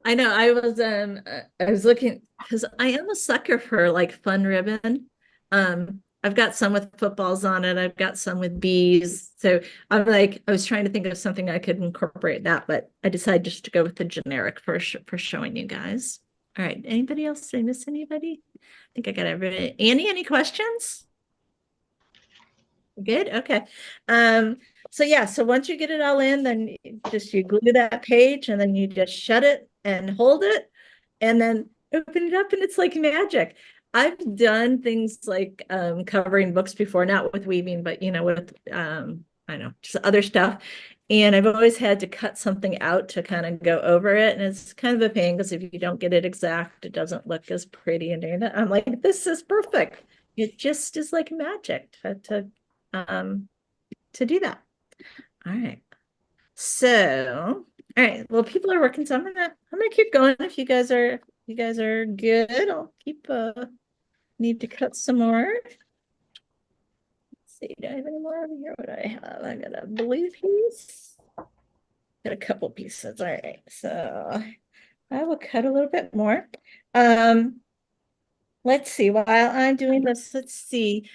I know I was looking because I am a sucker for like fun ribbon. I've got some with footballs on it. I've got some with bees. So I was trying to think of something I could incorporate that, but I decided just to go with the generic for showing you guys. All right. Anybody else? Did I miss anybody? I think I got everybody. Annie, any questions? Good. Okay. So yeah, so once you get it all in, then you glue that page and then you just shut it and hold it and then open it up and it's like magic. I've done things like covering books before, not with weaving, but with I know, just other stuff. And I've always had to cut something out to kind of go over it. And it's kind of a pain because if you don't get it exact, it doesn't look as pretty. And I'm like, this is perfect. It just is like magic to do that. All right. So, all right. Well, people are working, so I'm gonna keep going. If you guys are good, I'll keep need to cut some more. Let's see, do I have any more over here? What do I have? I got a blue piece. Got a couple pieces. All right. So I will cut a little bit more. Let's see, while I'm doing this, let's see.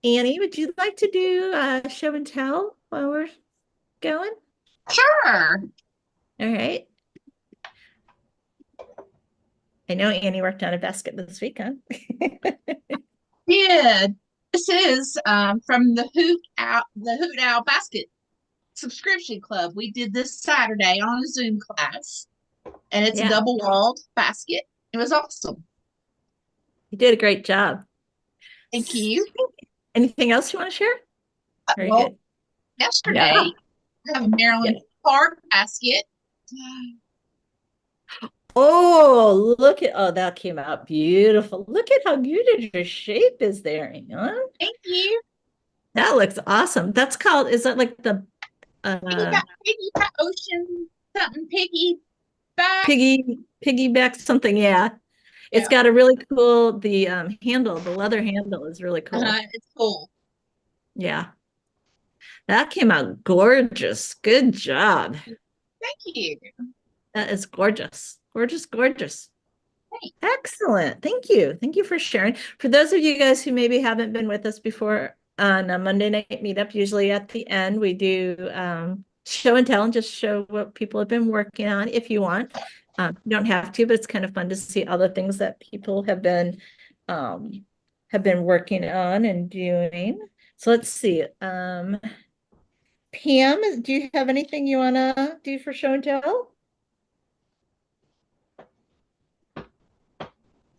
Annie, would you like to do show and tell while we're going? Sure. All right. I know Annie worked on a basket this week, huh? Yeah. This is from the Hoot Owl Basket Subscription Club. We did this Saturday on a Zoom class, and it's Yeah. a double-walled basket. It was awesome. You did a great job. Thank you. Anything else you want to share? Very Well, good. yesterday, Yeah. I have a Maryland card basket. Oh, that came out beautiful. Look at how good your shape is there, huh? Thank you. That looks awesome. That's called, is that like the Piggyback ocean something piggyback. piggyback something? Yeah. It's got a really cool, the leather handle is really cool. It's cool. Yeah. That came out gorgeous. Good job. Thank you. That is gorgeous. Gorgeous, gorgeous. Thanks. Excellent. Thank you. Thank you for sharing. For those of you guys who maybe haven't been with us before on a Monday night meetup, usually at the end, we do show and tell and just show what people have been working on if you want. You don't have to, but it's kind of fun to see all the things that people have been working on and doing. So let's see. Pam, do you have anything you want to do for show and tell?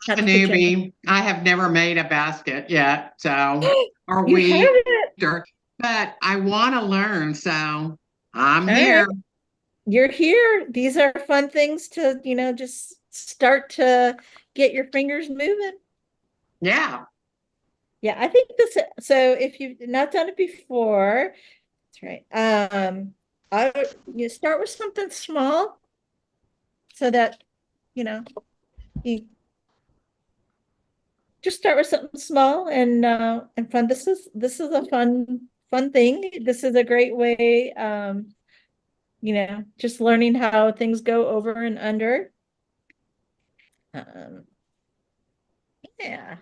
A newbie. I have never made a basket yet, so or You we haven't? but I want to learn, so I'm All here. right. You're here. These are fun things to, just start to get your fingers moving. Yeah. Yeah, I think so if you've not done it before, that's right. You start with something small so that, you just start with something small and fun. This is a fun thing. This is a great way, just learning how things go over and under. Yeah,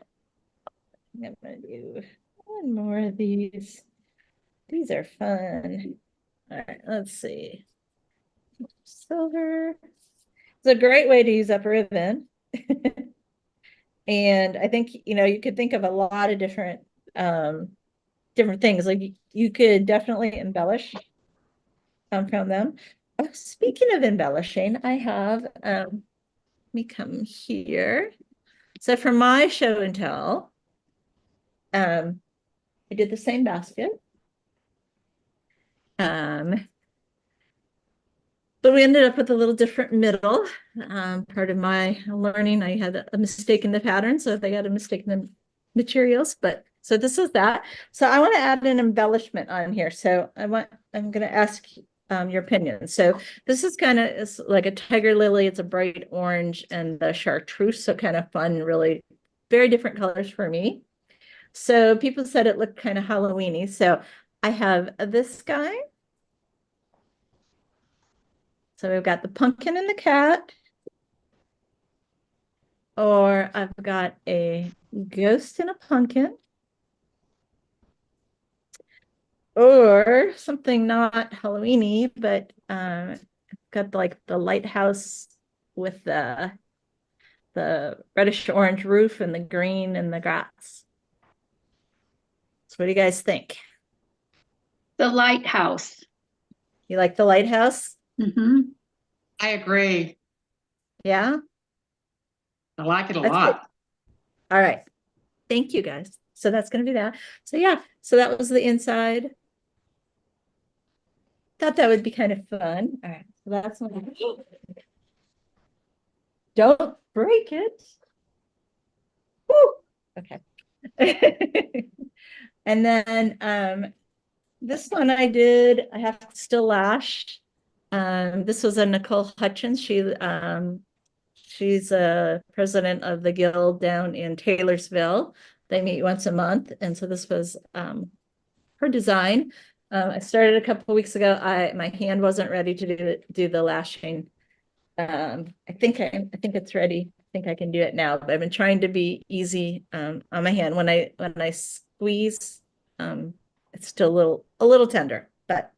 I'm gonna do one more of these. These are fun. All right, let's see. Silver. It's a great way to use up ribbon. And I think, you could think of a lot of different things. Like you could definitely embellish from them. Oh, speaking of embellishing, I have let me come here. So for my show and tell, I did the same basket. But we ended up with a little different middle. Part of my learning, I had a mistake in the pattern, so they had a mistake in the materials. But so this is that. So I want to add an embellishment on here. So I'm going to ask your opinion. So this is it's like a tiger lily. It's a bright orange and the chartreuse. So kind of fun, really very different colors for me. So people said it looked kind of Halloween-y. So I have this guy. So we've got the pumpkin and the cat. Or I've got a ghost and a pumpkin. Or something not Halloween-y, but got like the lighthouse with the reddish orange roof and the green and the grass. So what do you guys think? The lighthouse. You like the lighthouse? Mm-hmm. I agree. Yeah? I like it a That's good. lot. All right. Thank you guys. So that's going to be that. So yeah, so that was the inside. Thought that would be kind of fun. All right. So that's one. Don't break it. Woo! Okay. And then this one I have to still lash. This was a Nicole Hutchins. She's a president of the guild down in Taylorsville. They meet once a month. And so this was her design. I started a couple of weeks ago. My hand wasn't ready to do the lashing. I think it's ready. I think I can do it now, but I've been trying to be easy on my hand. When I squeeze, it's still a little tender, but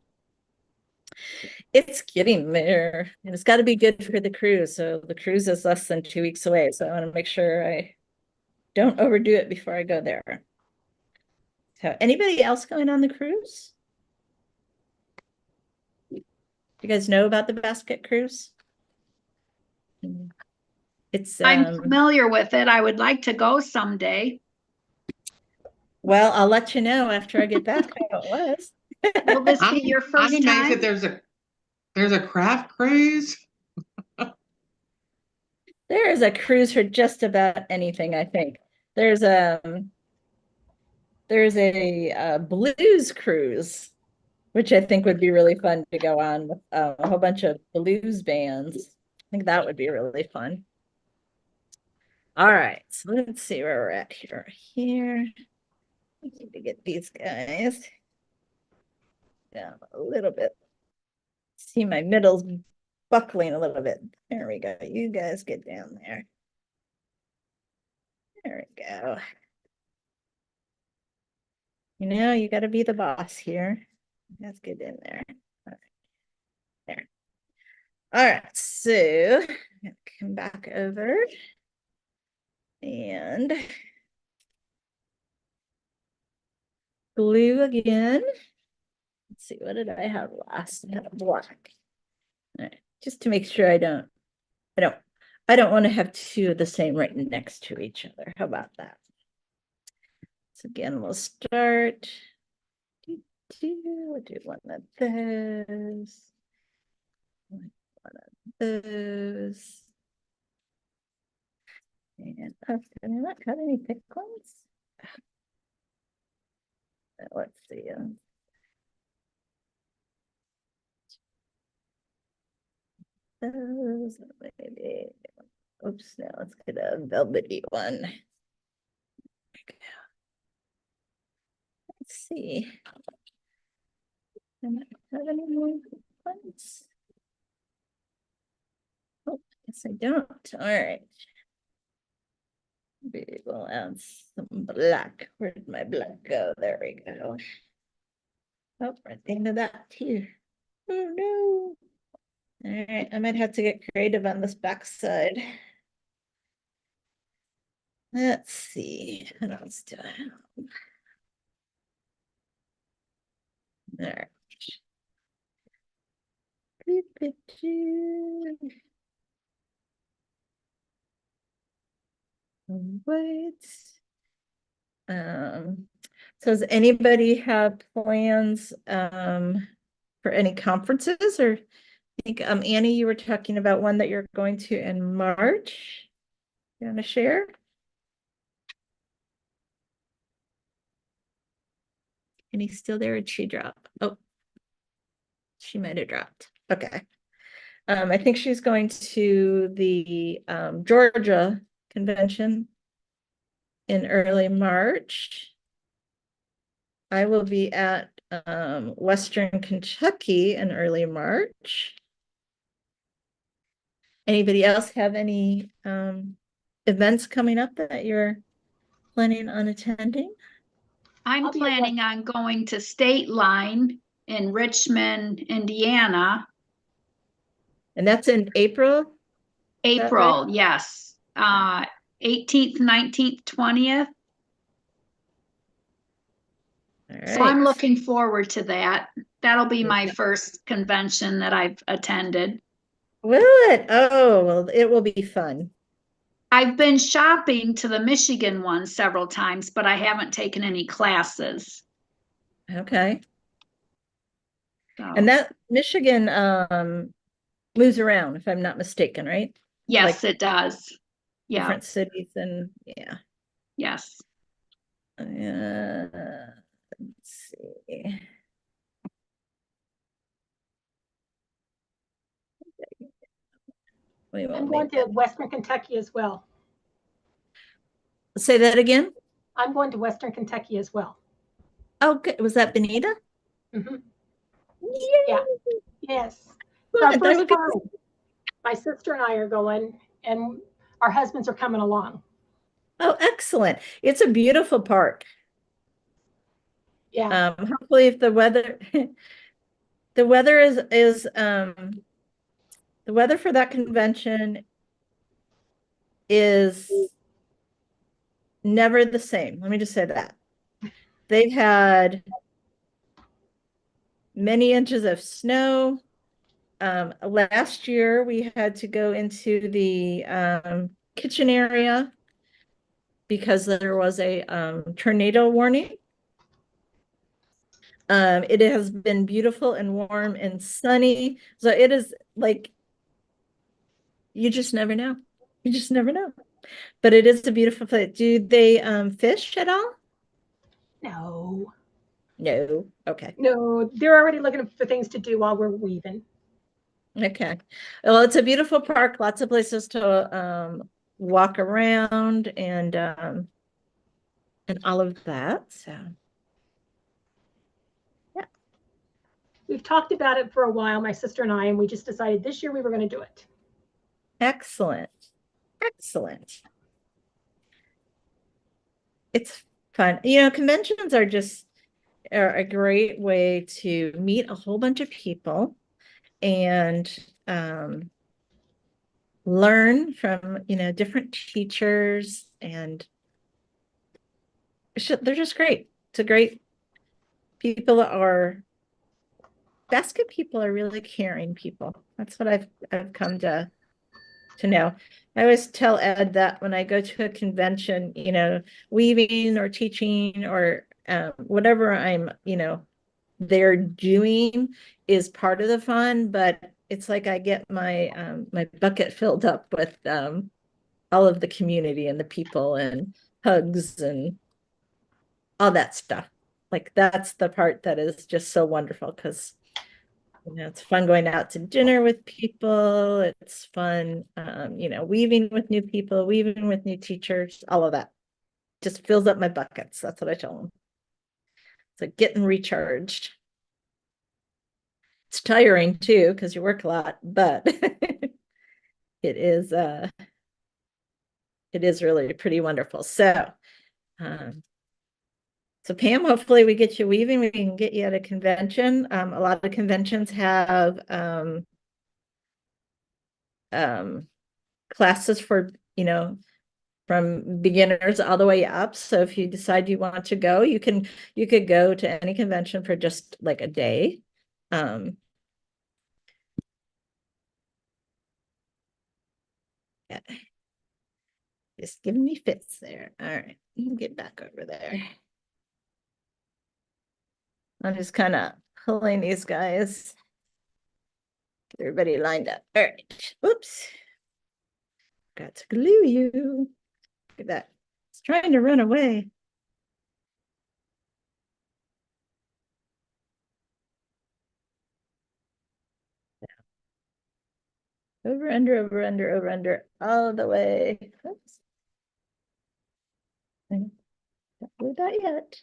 it's getting there. And it's got to be good for the cruise. So the cruise is less than 2 weeks away. So I want to make sure I don't overdo it before I go there. So anybody else going on the cruise? You guys know about the basket cruise? It's I'm familiar with it. I would like to go someday. well, I'll let you know after I get back how it was. Will this be your I'm first amazed time? that there's a craft cruise. There is a cruise for just about anything, I think. There's a blues cruise, which I think would be really fun to go on with a whole bunch of blues bands. I think that would be really fun. All right, so let's see where we're at here. Here, we need to get these guys down a little bit. See, my middle's buckling a little bit. There we go. You guys get down there. There we go. You got to be the boss here. Let's get in there. All right. There. All right, so come back over and glue again. Let's see, what did I have last? I had black. All right, just to make sure I don't want to have two of the same right next to each other. How about that? So again, we'll start. We'll do one of those. One of those. And did I not cut any thick ones? Let's see. Those maybe. Oops, now let's get a velvety one. see. I don't have any more ones. Oh, yes, I don't. All right. We will add some black. Where did my black go? There we go. Oh, right into that too. Oh no. All right, I might have to get creative on this back side. Let's see. What else do I have? There. Wait. So does anybody have plans for any conferences, or I think Annie, you were talking about one that you're going to in March. You want to share? Annie's still there, or did she drop? Oh, she might have dropped. Okay. I think she's going to the Georgia convention in early March. I will be at Western Kentucky in early March. Anybody else have any events coming up that you're planning on attending? I'm I'll be at planning on going to State Line in Richmond, Indiana, And that's in April? that right? April, yes. 18th, 19th, 20th. All So I'm right. looking forward to that. That'll be my Yeah. first convention that I've attended. Will it? Oh, well, it will be fun. I've been shopping to the Michigan one several times, but I haven't taken any classes. Okay. So, And that Michigan moves around, if I'm not mistaken, right? yes, Like it does. Yeah, different cities and yeah. yes. Let's see. We will I'm going make to that. Western Kentucky as well. Say that again. I'm going to Western Kentucky as well. Okay, was that Benita? Mhm. Yay! Yeah. Yes. It's our Good, first that'll be time. My sister and I are going, and our husbands are coming along. Oh, excellent. It's a beautiful park. Yeah. Hopefully if the weather the weather is the weather for that convention is never the same. Let me just say that. They've had many inches of snow. Last year we had to go into the kitchen area because there was a tornado warning. It has been beautiful and warm and sunny. So it is like, you just never know. You just never know. But it is a beautiful place. Do they fish at all? No. No. Okay. No, they're already looking for things to do while we're weaving. Okay. Well, it's a beautiful park, lots of places to walk around and all of that. So yeah. We've talked about it for a while, my sister and I, and we just decided this year we were going to do it. Excellent. Excellent. It's fun. You know, conventions are just a great way to meet a whole bunch of people and learn from, you know, different teachers, and they're just great. It's a great, people are, basket people are really caring people. That's what I've come to know. I always tell Ed that when I go to a convention, you know, weaving or teaching or whatever I'm, you know, they're doing is part of the fun, but it's like I get my my bucket filled up with all of the community and the people and hugs and all that stuff. Like that's the part that is just so wonderful because you know it's fun going out to dinner with people. It's fun, you know, weaving with new people, weaving with new teachers, all of that just fills up my buckets. That's what I tell them. So getting recharged. It's tiring too, because you work a lot, but it is really pretty wonderful. So Pam, hopefully we get you weaving. We can get you at a convention. A lot of conventions have classes for, from beginners all the way up. So if you decide you want to go, you could go to any convention for just like a day. Yeah. Just giving me fits there. All right, you can get back over there. I'm just kind of pulling these guys. Get everybody lined up. All right. Oops. Got to glue you. Look at that. It's trying to run away. Over, under, over, under, over, under, all the way. Oops. Don't do that yet.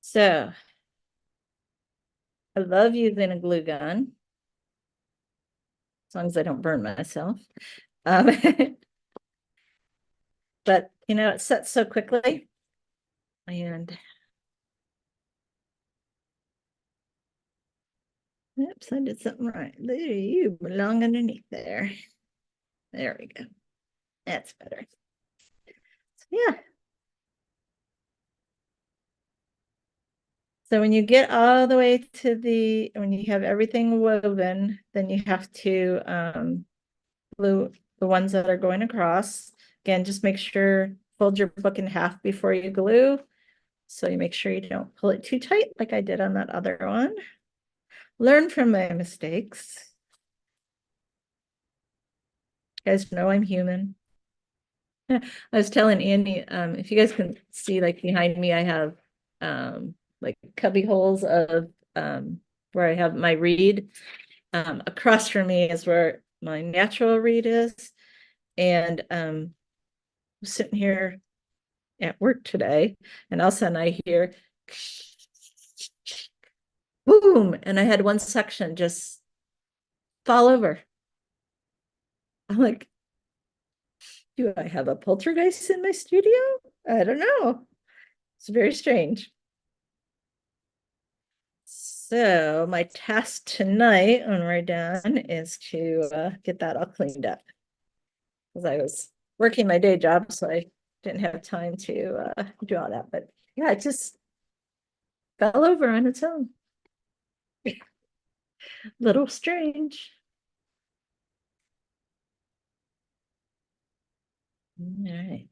So I love using a glue gun, as long as I don't burn myself. But it sets so quickly. And oops, I did something right. There, you belong underneath there. There we go. That's better. So, yeah. So when you get all the way to when you have everything woven, then you have to glue the ones that are going across. Again, just make sure, fold your book in half before you glue. So you make sure you don't pull it too tight like I did on that other one. Learn from my mistakes. You guys know I'm human. I was telling Andy, if you guys can see, like behind me, I have like cubby holes of where I have my reed. Across from me is where my natural reed is. And I'm sitting here at work today, and all of a sudden I hear boom, and I had one section just fall over. I'm like, do I have a poltergeist in my studio? I don't know. It's very strange. So my task tonight when we're done is to get that all cleaned up, because I was working my day job, so I didn't have time to do all that. But yeah, it just fell over on its own. Little strange. All right.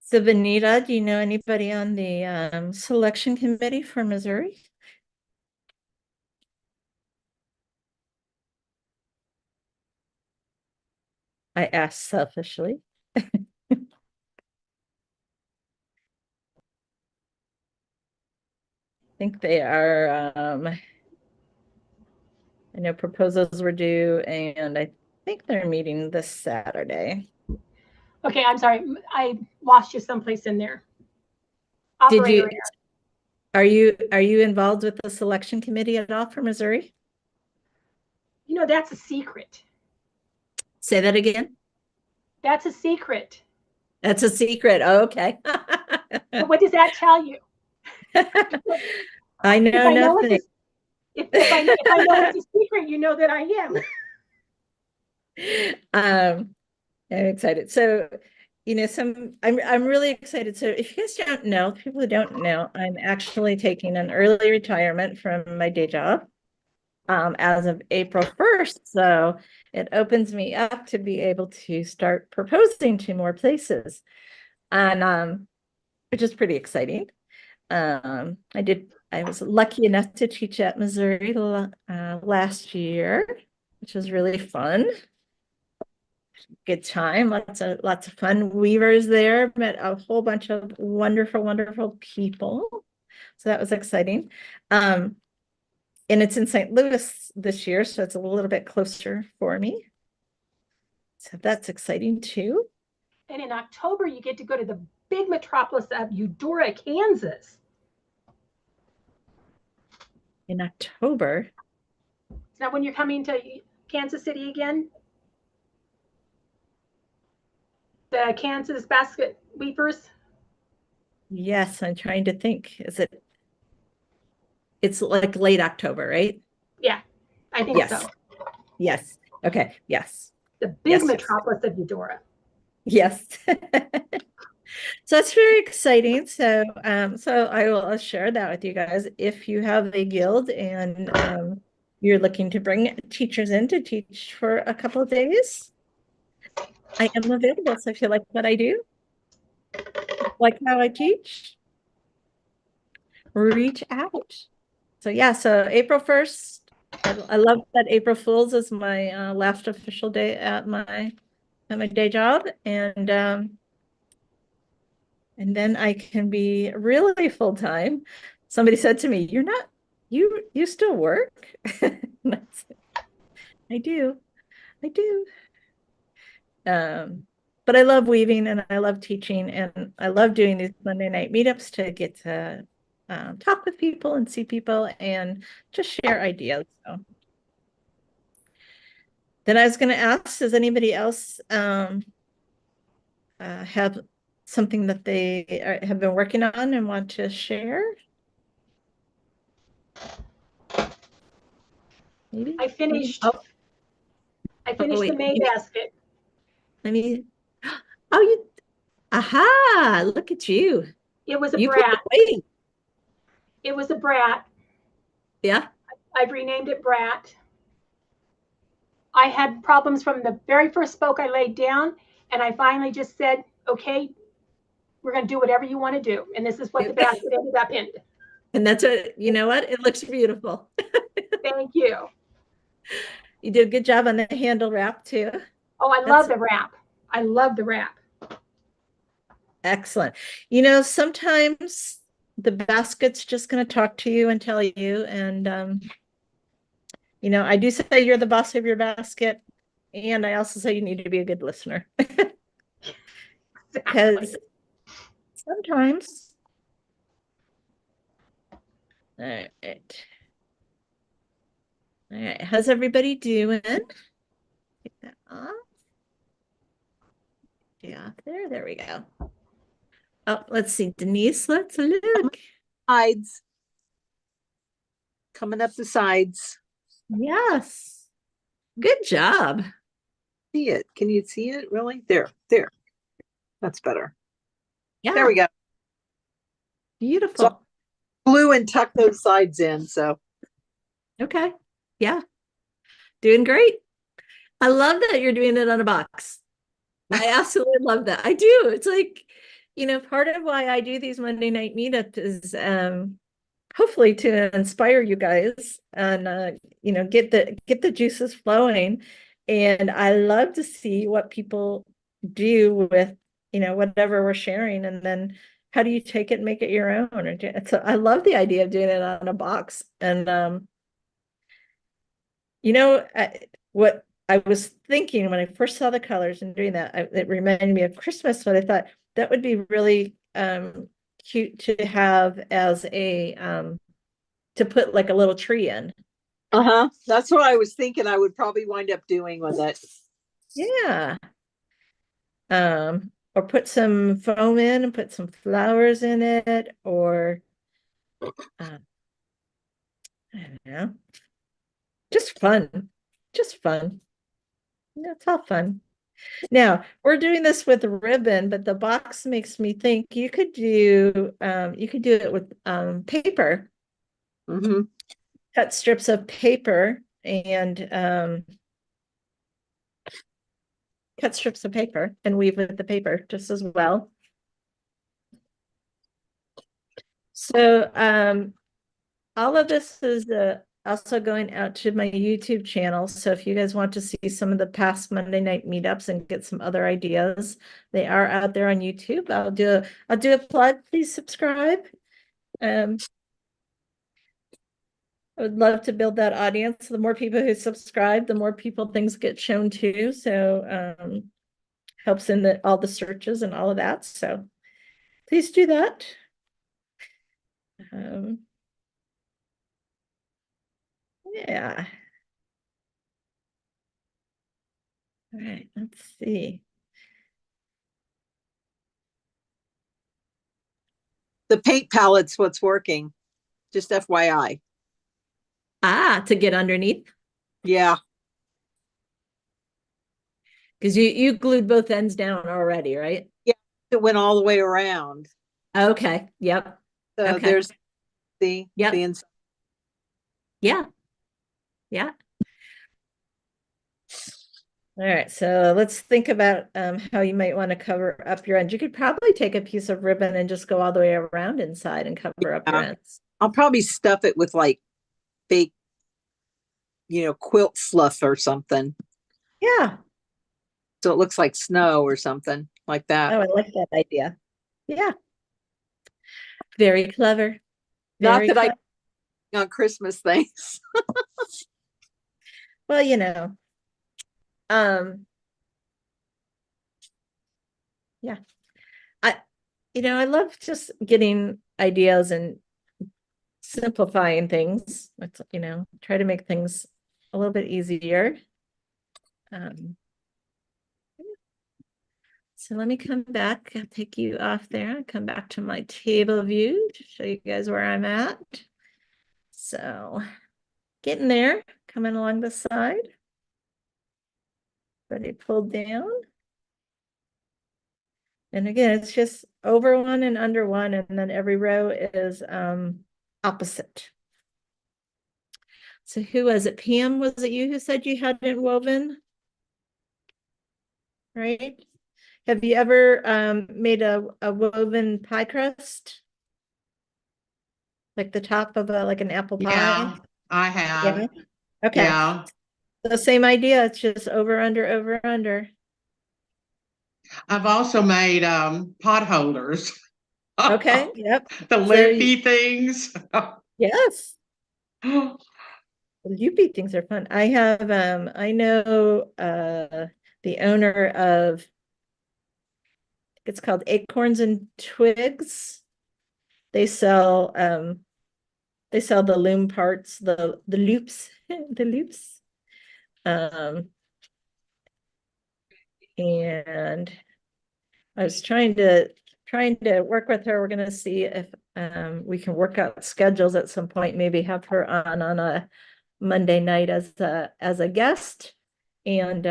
So Benita, do you know anybody on the selection committee for Missouri? I asked selfishly. I think they are, I know proposals were due, and I think they're meeting this Saturday. Okay, I'm sorry. I lost you someplace in there. Did Operator you, error. are you involved with the selection committee at all for Missouri? That's a secret. Say that again. That's a secret. That's a secret. Oh, okay. But what does that tell you? I know If I know nothing. if I know it's a secret, you know that I am. I'm excited. So, I'm really excited. So if you guys don't know, people who don't know, I'm actually taking an early retirement from my day job as of April 1st. So it opens me up to be able to start proposing to more places. And which is pretty exciting. I was lucky enough to teach at Missouri last year, which was really fun. Good time, lots of fun weavers there, met a whole bunch of wonderful people. So that was exciting. and it's in St. Louis this year, so it's a little bit closer for me. So that's exciting too. And in October, you get to go to the big metropolis of Eudora, Kansas. In October. Is that when you're coming to Kansas City again? The Kansas Basket Weavers? Yes, I'm trying to think. It's like late October, right? Yeah, I think Yes. so. Yes. Okay. Yes. The big Yes. metropolis of Eudora. Yes. So that's very exciting. So I will share that with you guys. If you have a guild and you're looking to bring teachers in to teach for a couple of days, I am available. So if you like what I do, like how I teach, reach out. So yeah, so April 1st, I love that April Fool's is my last official day at my day job, and then I can be really full time. Somebody said to me, "You're not, you still work?" And I said, I do. But I love weaving and I love teaching and I love doing these Monday night meetups to get to talk with people and see people and just share ideas. So then I was going to ask, does anybody else have something that they have been working on and want to share? Maybe. I finished Oh, the May wait. basket. Let me. Oh, you. Aha! Look at you. It was a You put brat. away. It was a brat. Yeah. I've renamed it Brat. I had problems from the very first spoke I laid down, and I finally just said, okay, we're going to do whatever you want to do. And this is what the basket ended up in. And that's what, you know what? It looks beautiful. Thank you. You did a good job on the handle wrap too. Oh, I love the wrap. I love the wrap. Excellent. You know, sometimes the basket's just going to talk to you and tell you. And, you know, I do say you're the boss of your basket. And I also say you need to be a good listener. Because sometimes. All right. All right. How's everybody doing? Take that off. Yeah, there we go. Oh, let's see, Denise, let's look. Sides. Coming up the sides. Yes. Good job. See it. Can you see it really? There. That's better. Yeah. There we go. Beautiful. So glue and tuck those sides in. So okay. Yeah. Doing great. I love that you're doing it on a box. I absolutely love that. I do. It's like, you know, part of why I do these Monday night meetups is hopefully to inspire you guys and you know, get the juices flowing. And I love to see what people do with, you know, whatever we're sharing, and then how do you take it and make it your own? So I love the idea of doing it on a box. And you know, what I was thinking when I first saw the colors and doing that, it reminded me of Christmas, but I thought that would be really cute to have as a to put like a little tree in. that's what I was thinking I would probably wind up doing with it. Yeah. Or put some foam in and put some flowers in it, or I don't know. Just fun. Just fun. Yeah, it's all fun. Now we're doing this with ribbon, but the box makes me think you could do it with paper. Mm-hmm. Cut strips of paper and cut strips of paper and weave with the paper just as well. So all of this is also going out to my YouTube channel. So if you guys want to see some of the past Monday night meetups and get some other ideas, they are out there on YouTube. I'll do a plug. Please subscribe. I would love to build that audience. The more people who subscribe, the more people things get shown to. So helps in all the searches and all of that. So please do that. Yeah. All right, let's see. The paint palette's what's working. Just FYI. To get underneath. Yeah. Because you glued both ends down already, right? Yeah. It went all the way around. Okay. Yep. So Okay. there's the Yep. inside. Yeah. Yeah. All right, so let's think about how you might want to cover up your ends. You could probably take a piece of ribbon and just go all the way around inside and cover up your ends. I'll probably stuff it with like fake, quilt fluff or something. Yeah. So it looks like snow or something like that. Oh, I like that idea. Yeah. Very clever. Not Very that clever. I on Christmas things. Well, yeah. I love just getting ideas and simplifying things. Let's, try to make things a little bit easier. So let me come back. I'll take you off there and come back to my table view to show you guys where I'm at. So getting there, coming along the side. Ready pulled down. And again, it's just over one and under one, and then every row is opposite. So who was it? Pam, was it you who said you hadn't woven? Right? Have you ever made a woven pie crust? Like the top of like an apple pie? Yeah, I have. Yeah. Okay. Yeah. The same idea. It's just over, under, over, under. I've also made pot holders. Okay. Yep. The So loopy things. yes. Loopy things are fun. I know the owner of, it's called Acorns and Twigs. They sell the loom parts, the loops, the loops. And I was trying to work with her. We're gonna see if we can work out schedules at some point, maybe have her on a Monday night as a guest and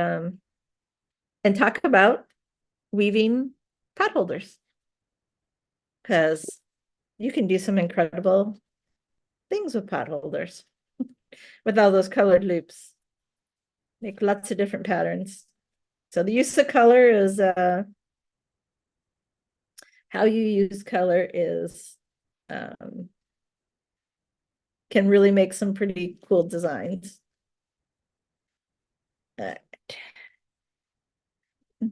talk about weaving pot holders. Because you can do some incredible things with pot holders with all those colored loops. Make lots of different patterns. So the use of color is how you use color is can really make some pretty cool designs.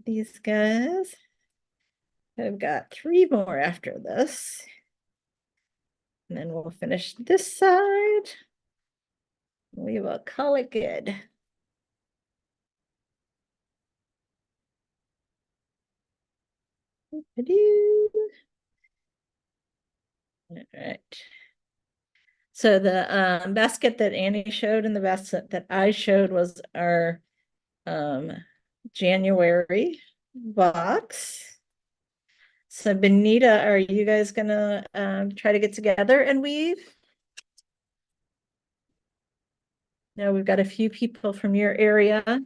These guys have got 3 more after this. And then we'll finish this side. We will call it good. All right. So the basket that Annie showed and the basket that I showed was our January box. So Benita, are you guys gonna try to get together and weave? Now we've got a few people from your area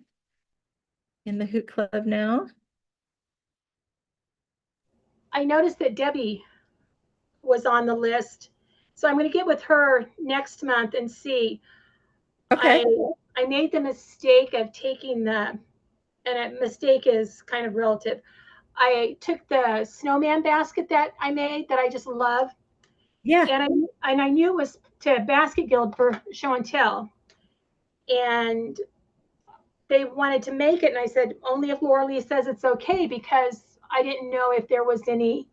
in the Hoot Club now. I noticed that Debbie was on the list. So I'm going to get with her next month and see. Okay. I made the mistake of taking and a mistake is kind of relative. I took the snowman basket that I made that I just love. Yeah. And I knew it was to Basket Guild for show and tell. And they wanted to make it. And I said, only if Laura Lee says it's okay, because I didn't know if there was any,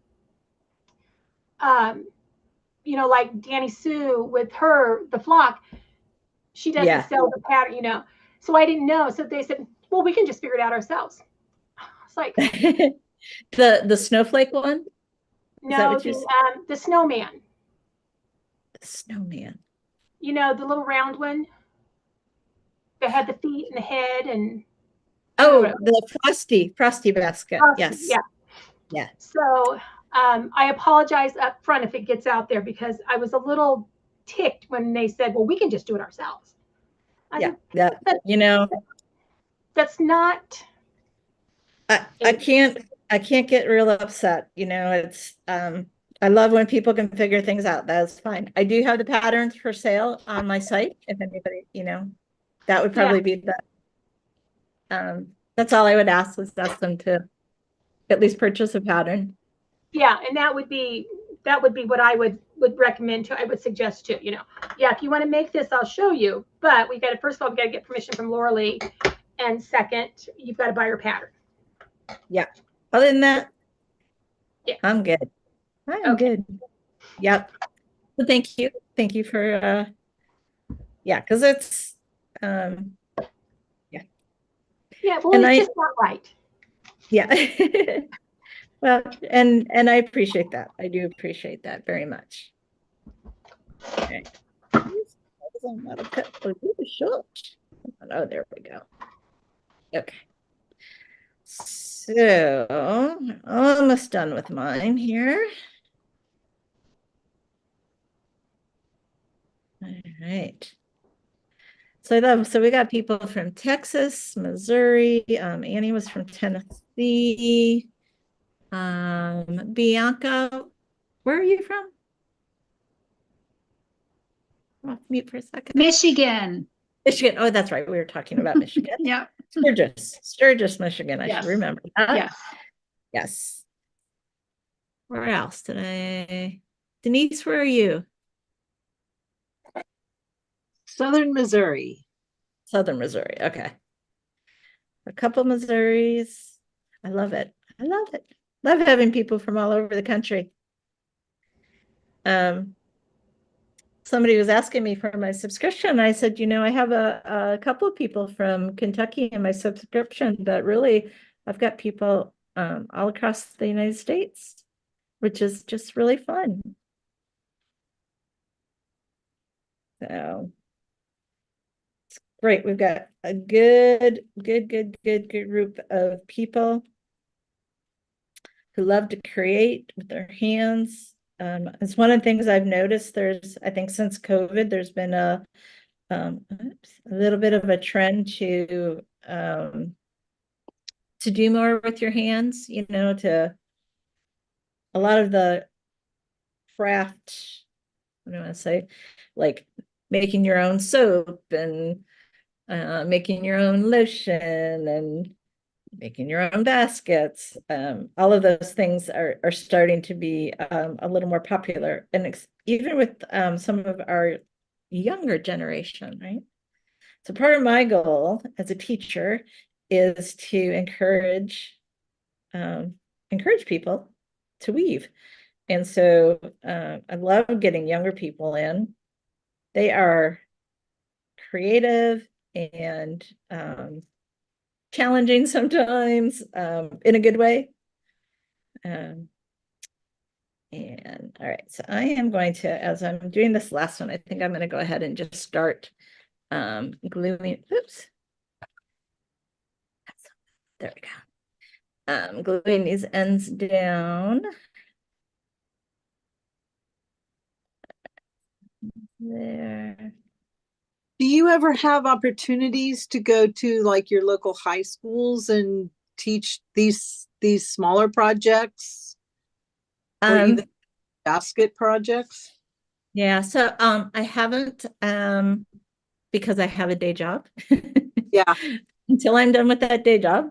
like Danny Sue with the flock, She doesn't Yeah. sell the pattern, you know. So I didn't know. So they said, well, we can just figure it out ourselves. It's like, The snowflake one? Is that no, what you said? the snowman, Snowman. you know, the little round one that had the feet and the head and Oh, the frosty basket. frosty. Yes. Yeah. Yeah. So I apologize up front if it gets out there because I was a little ticked when they said, well, we can just do it ourselves. I Yeah. said, Yeah. "But You know, that's not I can't get real upset. You know, it's I love when people can figure things out. That's fine. I do have the patterns for sale on my site. If anybody, you know, that would yeah, probably be the that's all I would ask was ask them to at least purchase a pattern. yeah, and that would be what I would recommend to I would suggest to, you know. Yeah, if you want to make this, I'll show you. But we got to first of all, we got to get permission from Laura Lee. And second, you've got to buy her pattern. Yeah. Other than that, Yeah. I'm good. I am Okay. good. Yep. So thank you. Thank you for yeah, because it's Yeah, well, and it's I just not right. yeah. Well, and I appreciate that. I do appreciate that very much. Okay. Oh, there we go. Okay. So almost done with mine here. All right. So we got people from Texas, Missouri. Annie was from Tennessee. Bianca, where are you from? I'm off mute for a second. Michigan. Michigan. Oh, that's right. We were talking about Michigan. Yep. Sturgis, Michigan. I Yes. should remember that. Yes. Yes. Where else did I? Denise, where are you? Southern Missouri. Southern Missouri. Okay. A couple Missouris. I love it. I love it. Love having people from all over the country. Somebody was asking me for my subscription. I said, you know, I have a couple of people from Kentucky in my subscription, but really I've got people all across the United States, which is just really fun. So it's great. We've got a good group of people who love to create with their hands. It's one of the things I've noticed. I think since COVID, there's been a little bit of a trend to do more with your hands, you know, to a lot of the craft, what do I want to say, like making your own soap and making your own lotion and making your own baskets. All of those things are starting to be a little more popular, and even with some of our younger generation, right? So part of my goal as a teacher is to encourage people to weave. And so I love getting younger people in. They are creative and challenging sometimes in a good way. And all right, so I am going to, as I'm doing this last one, I think I'm going to go ahead and just start gluing. Oops. There we go. Gluing these ends down. There. Do you ever have opportunities to go to like your local high schools and teach these smaller projects or even basket projects? Yeah, so I haven't because I have a day job. Yeah. Until I'm done with that day job.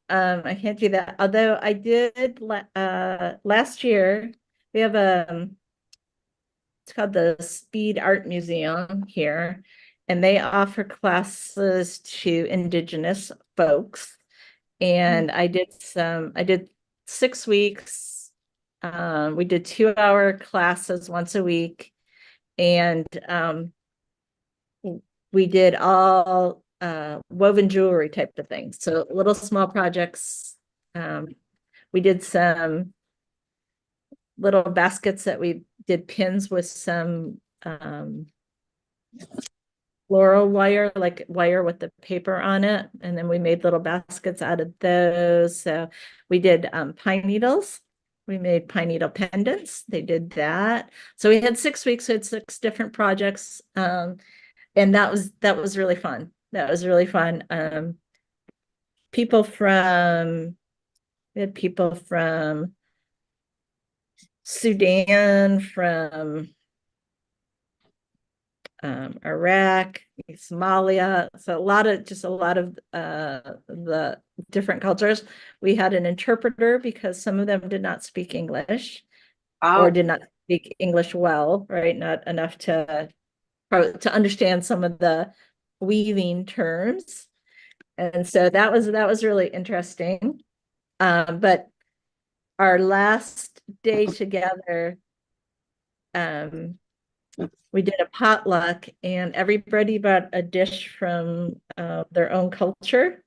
I can't do that. Although I did last year, we have it's called the Speed Art Museum here, and they offer classes to Indigenous folks. And I did 6 weeks. We did 2-hour classes once a week. And we did all woven jewelry type of things. So little small projects. We did some little baskets that we did pins with some floral wire, like wire with the paper on it. And then we made little baskets out of those. So we did pine needles. We made pine needle pendants. They did that. So we had 6 weeks, we had 6 different projects. And that was really fun. That was really fun. We had people from Sudan, from Iraq, Somalia. So a lot of the different cultures. We had an interpreter because some of them did not speak English or did not speak English well, right? Not enough to understand some of the weaving terms. And so that was really interesting. But our last day together, we did a potluck and everybody brought a dish from their own culture.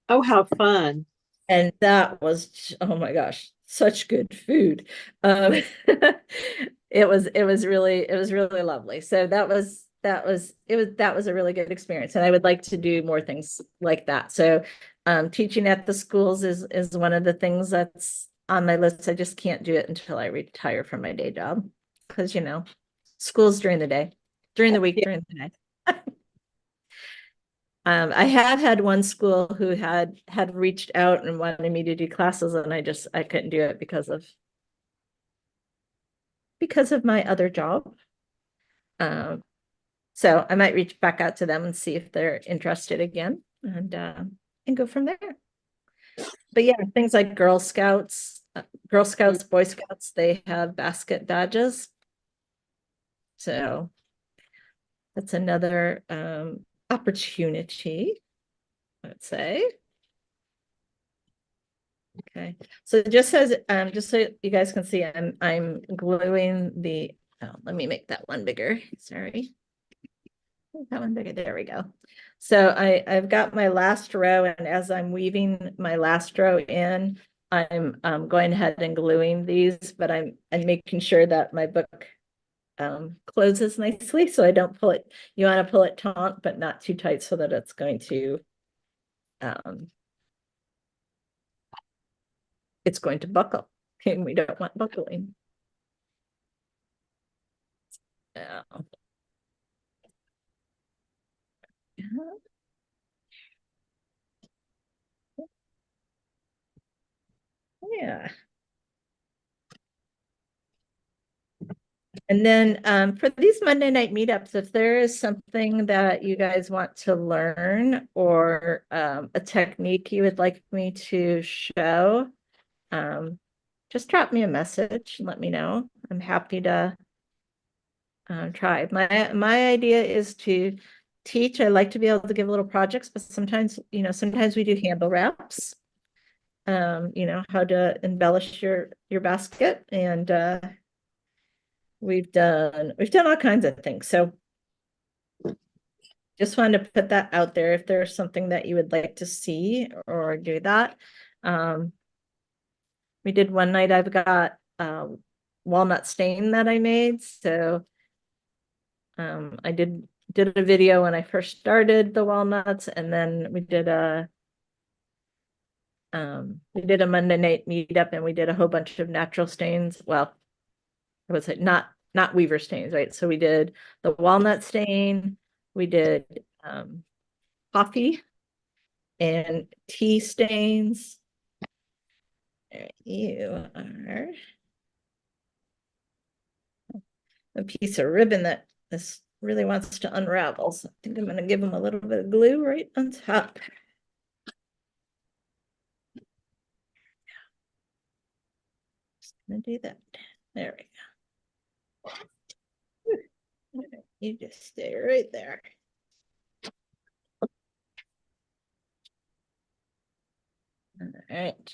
Oh, how fun. And that was, oh my gosh, such good food. It was really lovely. So that was a really good experience. And I would like to do more things like that. So teaching at the schools is one of the things that's on my list. I just can't do it until I retire from my day job. Because school's during the day, during the week, during the day. I have had one school who had reached out and wanted me to do classes, and I couldn't do it because of my other job. So I might reach back out to them and see if they're interested again, and go from there. But yeah, things like Girl Scouts, Boy Scouts, they have basket badges. So that's another opportunity, let's say. Okay, so it just says, just so you guys can see, I'm gluing the, oh, let me make that one bigger, sorry. That one bigger, there we go. So I've got my last row, and as I'm weaving my last row in, I'm going ahead and gluing these, but I'm making sure that my book closes nicely, so I don't pull it. You want to pull it taut, but not too tight, so that it's going to buckle, and we don't want buckling. Yeah. Yeah. And then for these Monday night meetups, if there is something that you guys want to learn or a technique you would like me to show, just drop me a message and let me know. I'm happy to try. My idea is to teach. I like to be able to give little projects, but sometimes we do handle wraps. How to embellish your basket, and we've done all kinds of things. So just wanted to put that out there. If there's something that you would like to see or do that. We did one night, I've got walnut stain that I made. So I did a video when I first started the walnuts, and then we did a Monday night meetup, and we did a whole bunch of natural stains. Well, I would say not weaver stains, right? So we did the walnut stain, we did coffee and tea stains. There you are. A piece of ribbon that this really wants to unravel. So I think I'm going to give them a little bit of glue right on top. Just going to do that. There we go. You just stay right there. All right.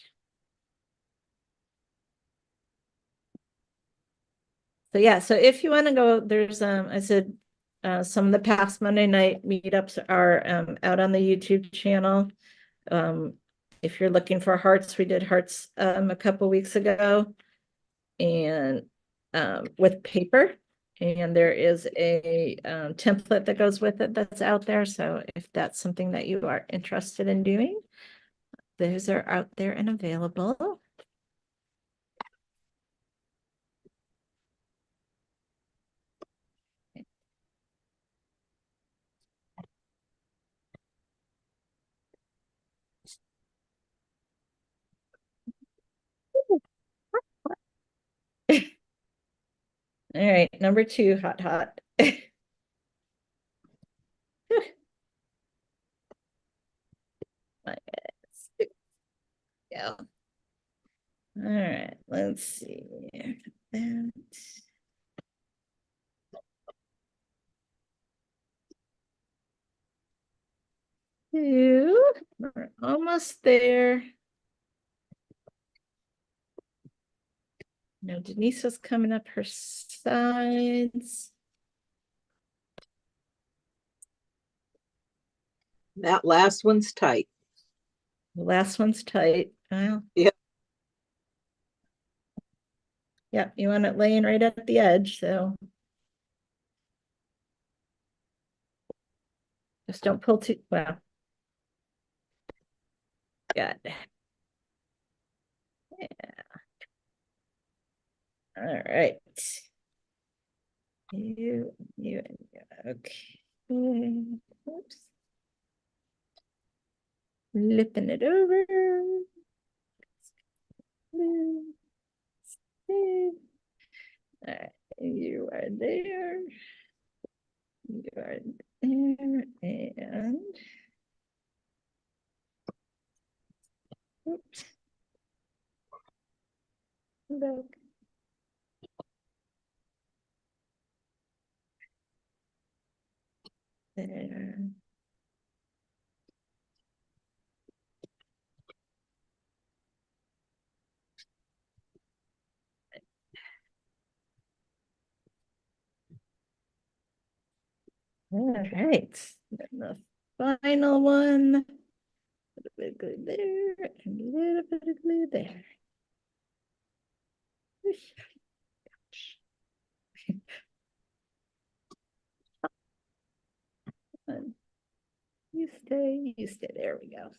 So yeah, so if you want to go, there's I said some of the past Monday night meetups are out on the YouTube channel. If you're looking for hearts, we did hearts a couple weeks ago, and with paper. And there is a template that goes with it that's out there. So if that's something that you are interested in doing, those are out there and available. All right, number 2, hot, hot. Yeah. All right, let's see. That. Two. We're almost there. Now Denise is coming up her sides. That last one's tight. The last one's tight. Well, Yep. Yep, you want it laying right at the edge, so just don't pull too well. Got it. Yeah. All right. You, and you. Okay. Oops. Flipping it over. All right. You are there. You are there. And oops. Back. There. All right. And the final one. A little bit of glue there, and a little bit of glue there. And you stay. There we go.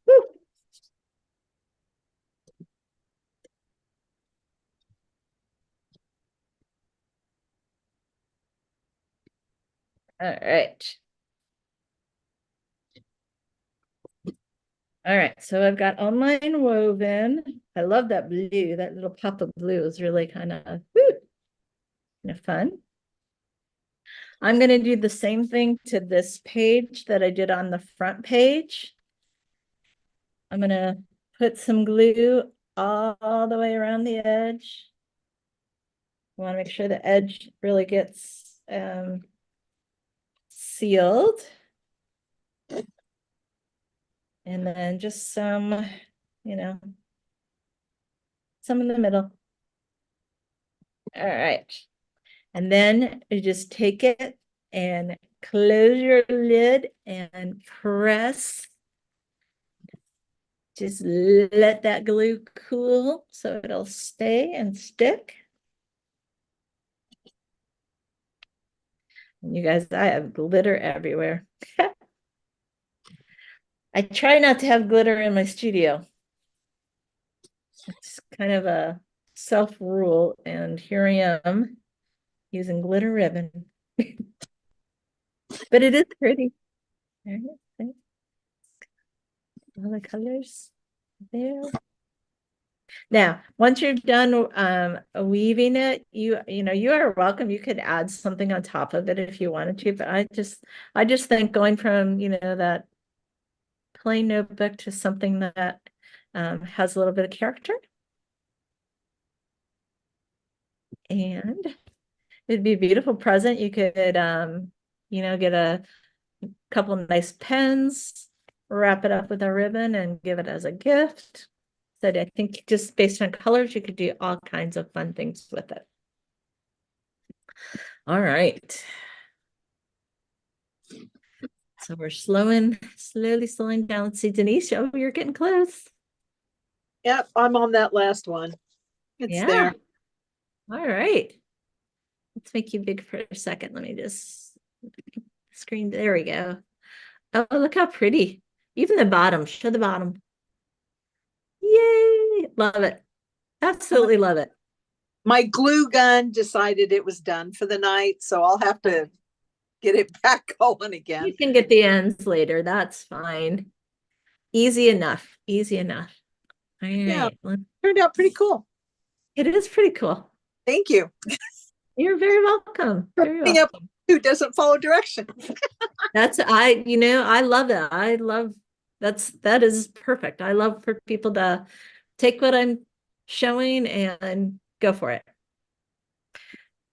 Woo! All right. All right, so I've got online woven. I love that blue. That little pop of blue is really kind of fun. I'm going to do the same thing to this page that I did on the front page. I'm going to put some glue all the way around the edge. I want to make sure the edge really gets sealed. And then just some, some in the middle. All right. And then you just take it and close your lid and press. Just let that glue cool so it'll stay and stick. And you guys, I have glitter everywhere. I try not to have glitter in my studio. It's kind of a self-rule, and here I am using glitter ribbon. But it is pretty. There you go. All the colors there. Now, once you're done weaving it, you are welcome. You could add something on top of it if you wanted to, but I just think going from, that plain notebook to something that has a little bit of character. And it'd be a beautiful present. You could get a couple of nice pens, wrap it up with a ribbon and give it as a gift. So I think just based on colors, you could do all kinds of fun things with it. All right. So we're slowly slowing down. Let's see, Denise, oh, you're getting close. Yep, I'm on that last one. It's Yeah. there. All right. Let's make you big for a second. Let me just screen. There we go. Oh, look how pretty. Even the bottom. Show the bottom. Yay. Love it. Absolutely love it. My glue gun decided it was done for the night, so I'll have to get it back going again. You can get the ends later. That's fine. Easy enough. Easy enough. All Yeah. right. Turned out pretty cool. It is pretty cool. Thank you. You're very welcome. Very Picking up welcome. who doesn't follow directions. I love it. That is perfect. I love for people to take what I'm showing and go for it.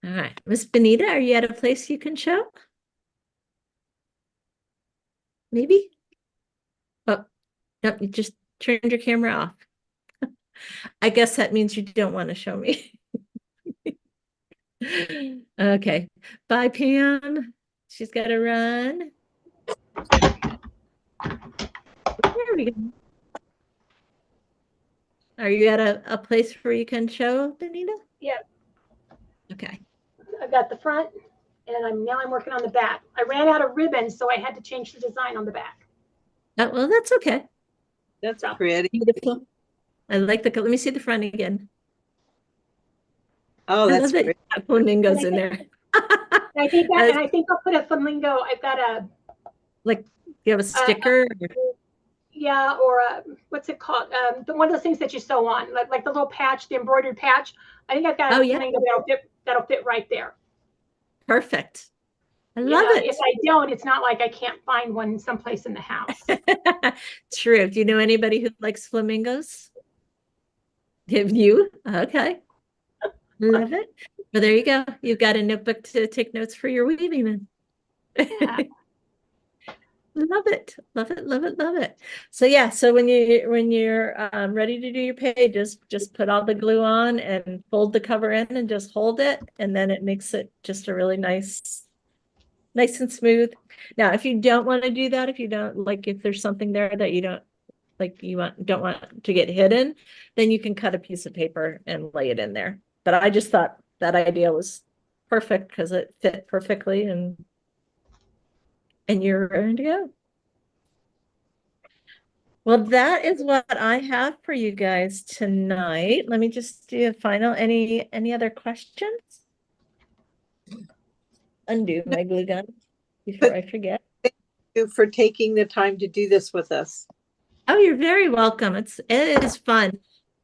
All right. Miss Benita, are you at a place you can show? Maybe? Oh, no, you just turned your camera off. I guess that means you don't want to show me. Okay. Bye, Pam. She's got to run. There we go. Are you at a place where you can show, Benita? Yeah, Okay. I've got the front, and now I'm working on the back. I ran out of ribbon, so I had to change the design on the back. Oh, well, that's okay. That's pretty. Beautiful. I like let me see the front again. Oh, I that's love that you great. have flamingos in there. I think I'll put a flamingo. I've got a Like, you have a sticker? yeah, or what's it called? One of those things that you sew on, like the little patch, the embroidered patch. I think I've got Oh, a yeah. flamingo that'll fit right there. Perfect. I You love know, it. if I don't, it's not like I can't find one someplace in the house. True. Do you know anybody who likes flamingos? Have you? Okay. Love it. Well, there you go. You've got a notebook to take notes for your weaving in. Yeah. Love it. Love it. Love it. Love it. So yeah, so when you're ready to do your pages, just put all the glue on and fold the cover in and just hold it, and then it makes it just a really nice and smooth. Now, if you don't want to do that, if you don't like, if there's something there that you don't like, don't want to get hidden, then you can cut a piece of paper and lay it in there. But I just thought that idea was perfect because it fit perfectly, and you're ready to go. Well, that is what I have for you guys tonight. Let me just do a final. Any other questions? Undo my glue gun before I forget. Thank you for taking the time to do this with us. Oh, you're very welcome. It is fun.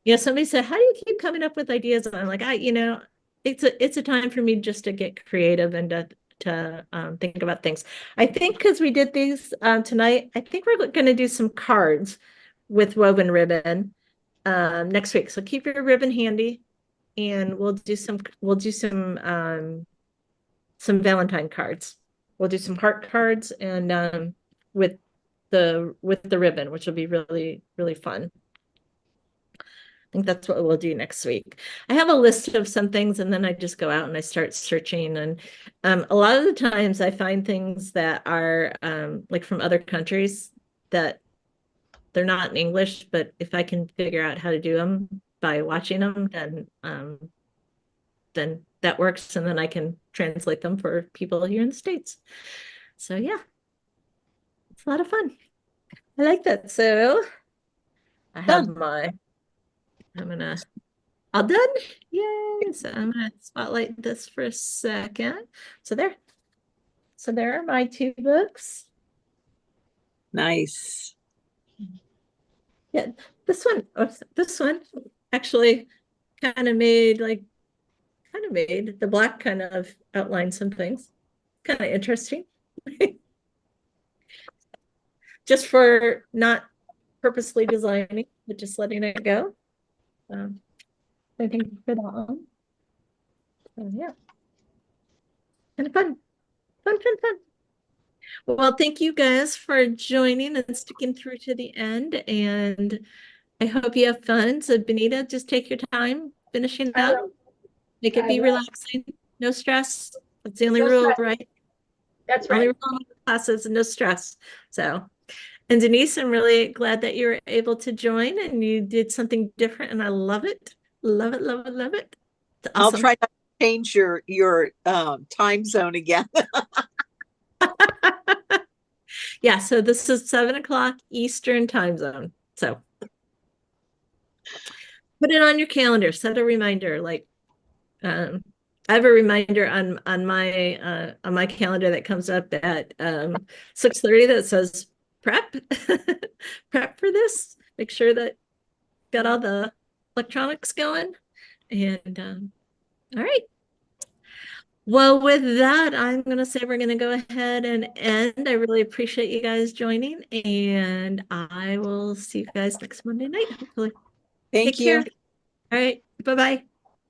You know, somebody said, "How do you keep coming up with ideas?" And I'm like, it's a time for me just to get creative and to think about things. I think because we did these tonight, I think we're going to do some cards with woven ribbon next week. So keep your ribbon handy, and we'll do some Valentine cards. We'll do some heart cards and with the ribbon, which will be really, really fun. I think that's what we'll do next week. I have a list of some things, and then I just go out and I start searching. And a lot of the times I find things that are like from other countries that they're not in English, but if I can figure out how to do them by watching them, then that works, and then I can translate them for people here in the States. So yeah, it's a lot of fun. I like that. So I have all done. Yay. So I'm gonna spotlight this for a second. So there are my two books. Nice. Yeah, this one actually kind of made the black kind of outline some things. Kind of interesting. Just for not purposely designing, but just letting it go. I think for that one. So yeah. Kind of fun. Fun. Well, thank you guys for joining and sticking through to the end. And I hope you have fun. So Benita, just take your time finishing I up. will. Make it I be will. relaxing. No stress. That's the only No rule, stress. right? That's Only right. rule in the classes and no stress. So, and Denise, I'm really glad that you were able to join and you did something different, and I love it. Love it, love it, love it. It's I'll awesome. try not to change your time zone again. Yeah, so this is 7 o'clock Eastern time zone. So put it on your calendar, set a reminder. Like I have a reminder on my calendar that comes up at 6:30 that says prep prep for this. Make sure that got all the electronics going. And all right. Well, with that, I'm going to say we're going to go ahead and end. I really appreciate you guys joining, and I will see you guys next Monday night, hopefully. Thank Take you. care. All right. Bye-bye.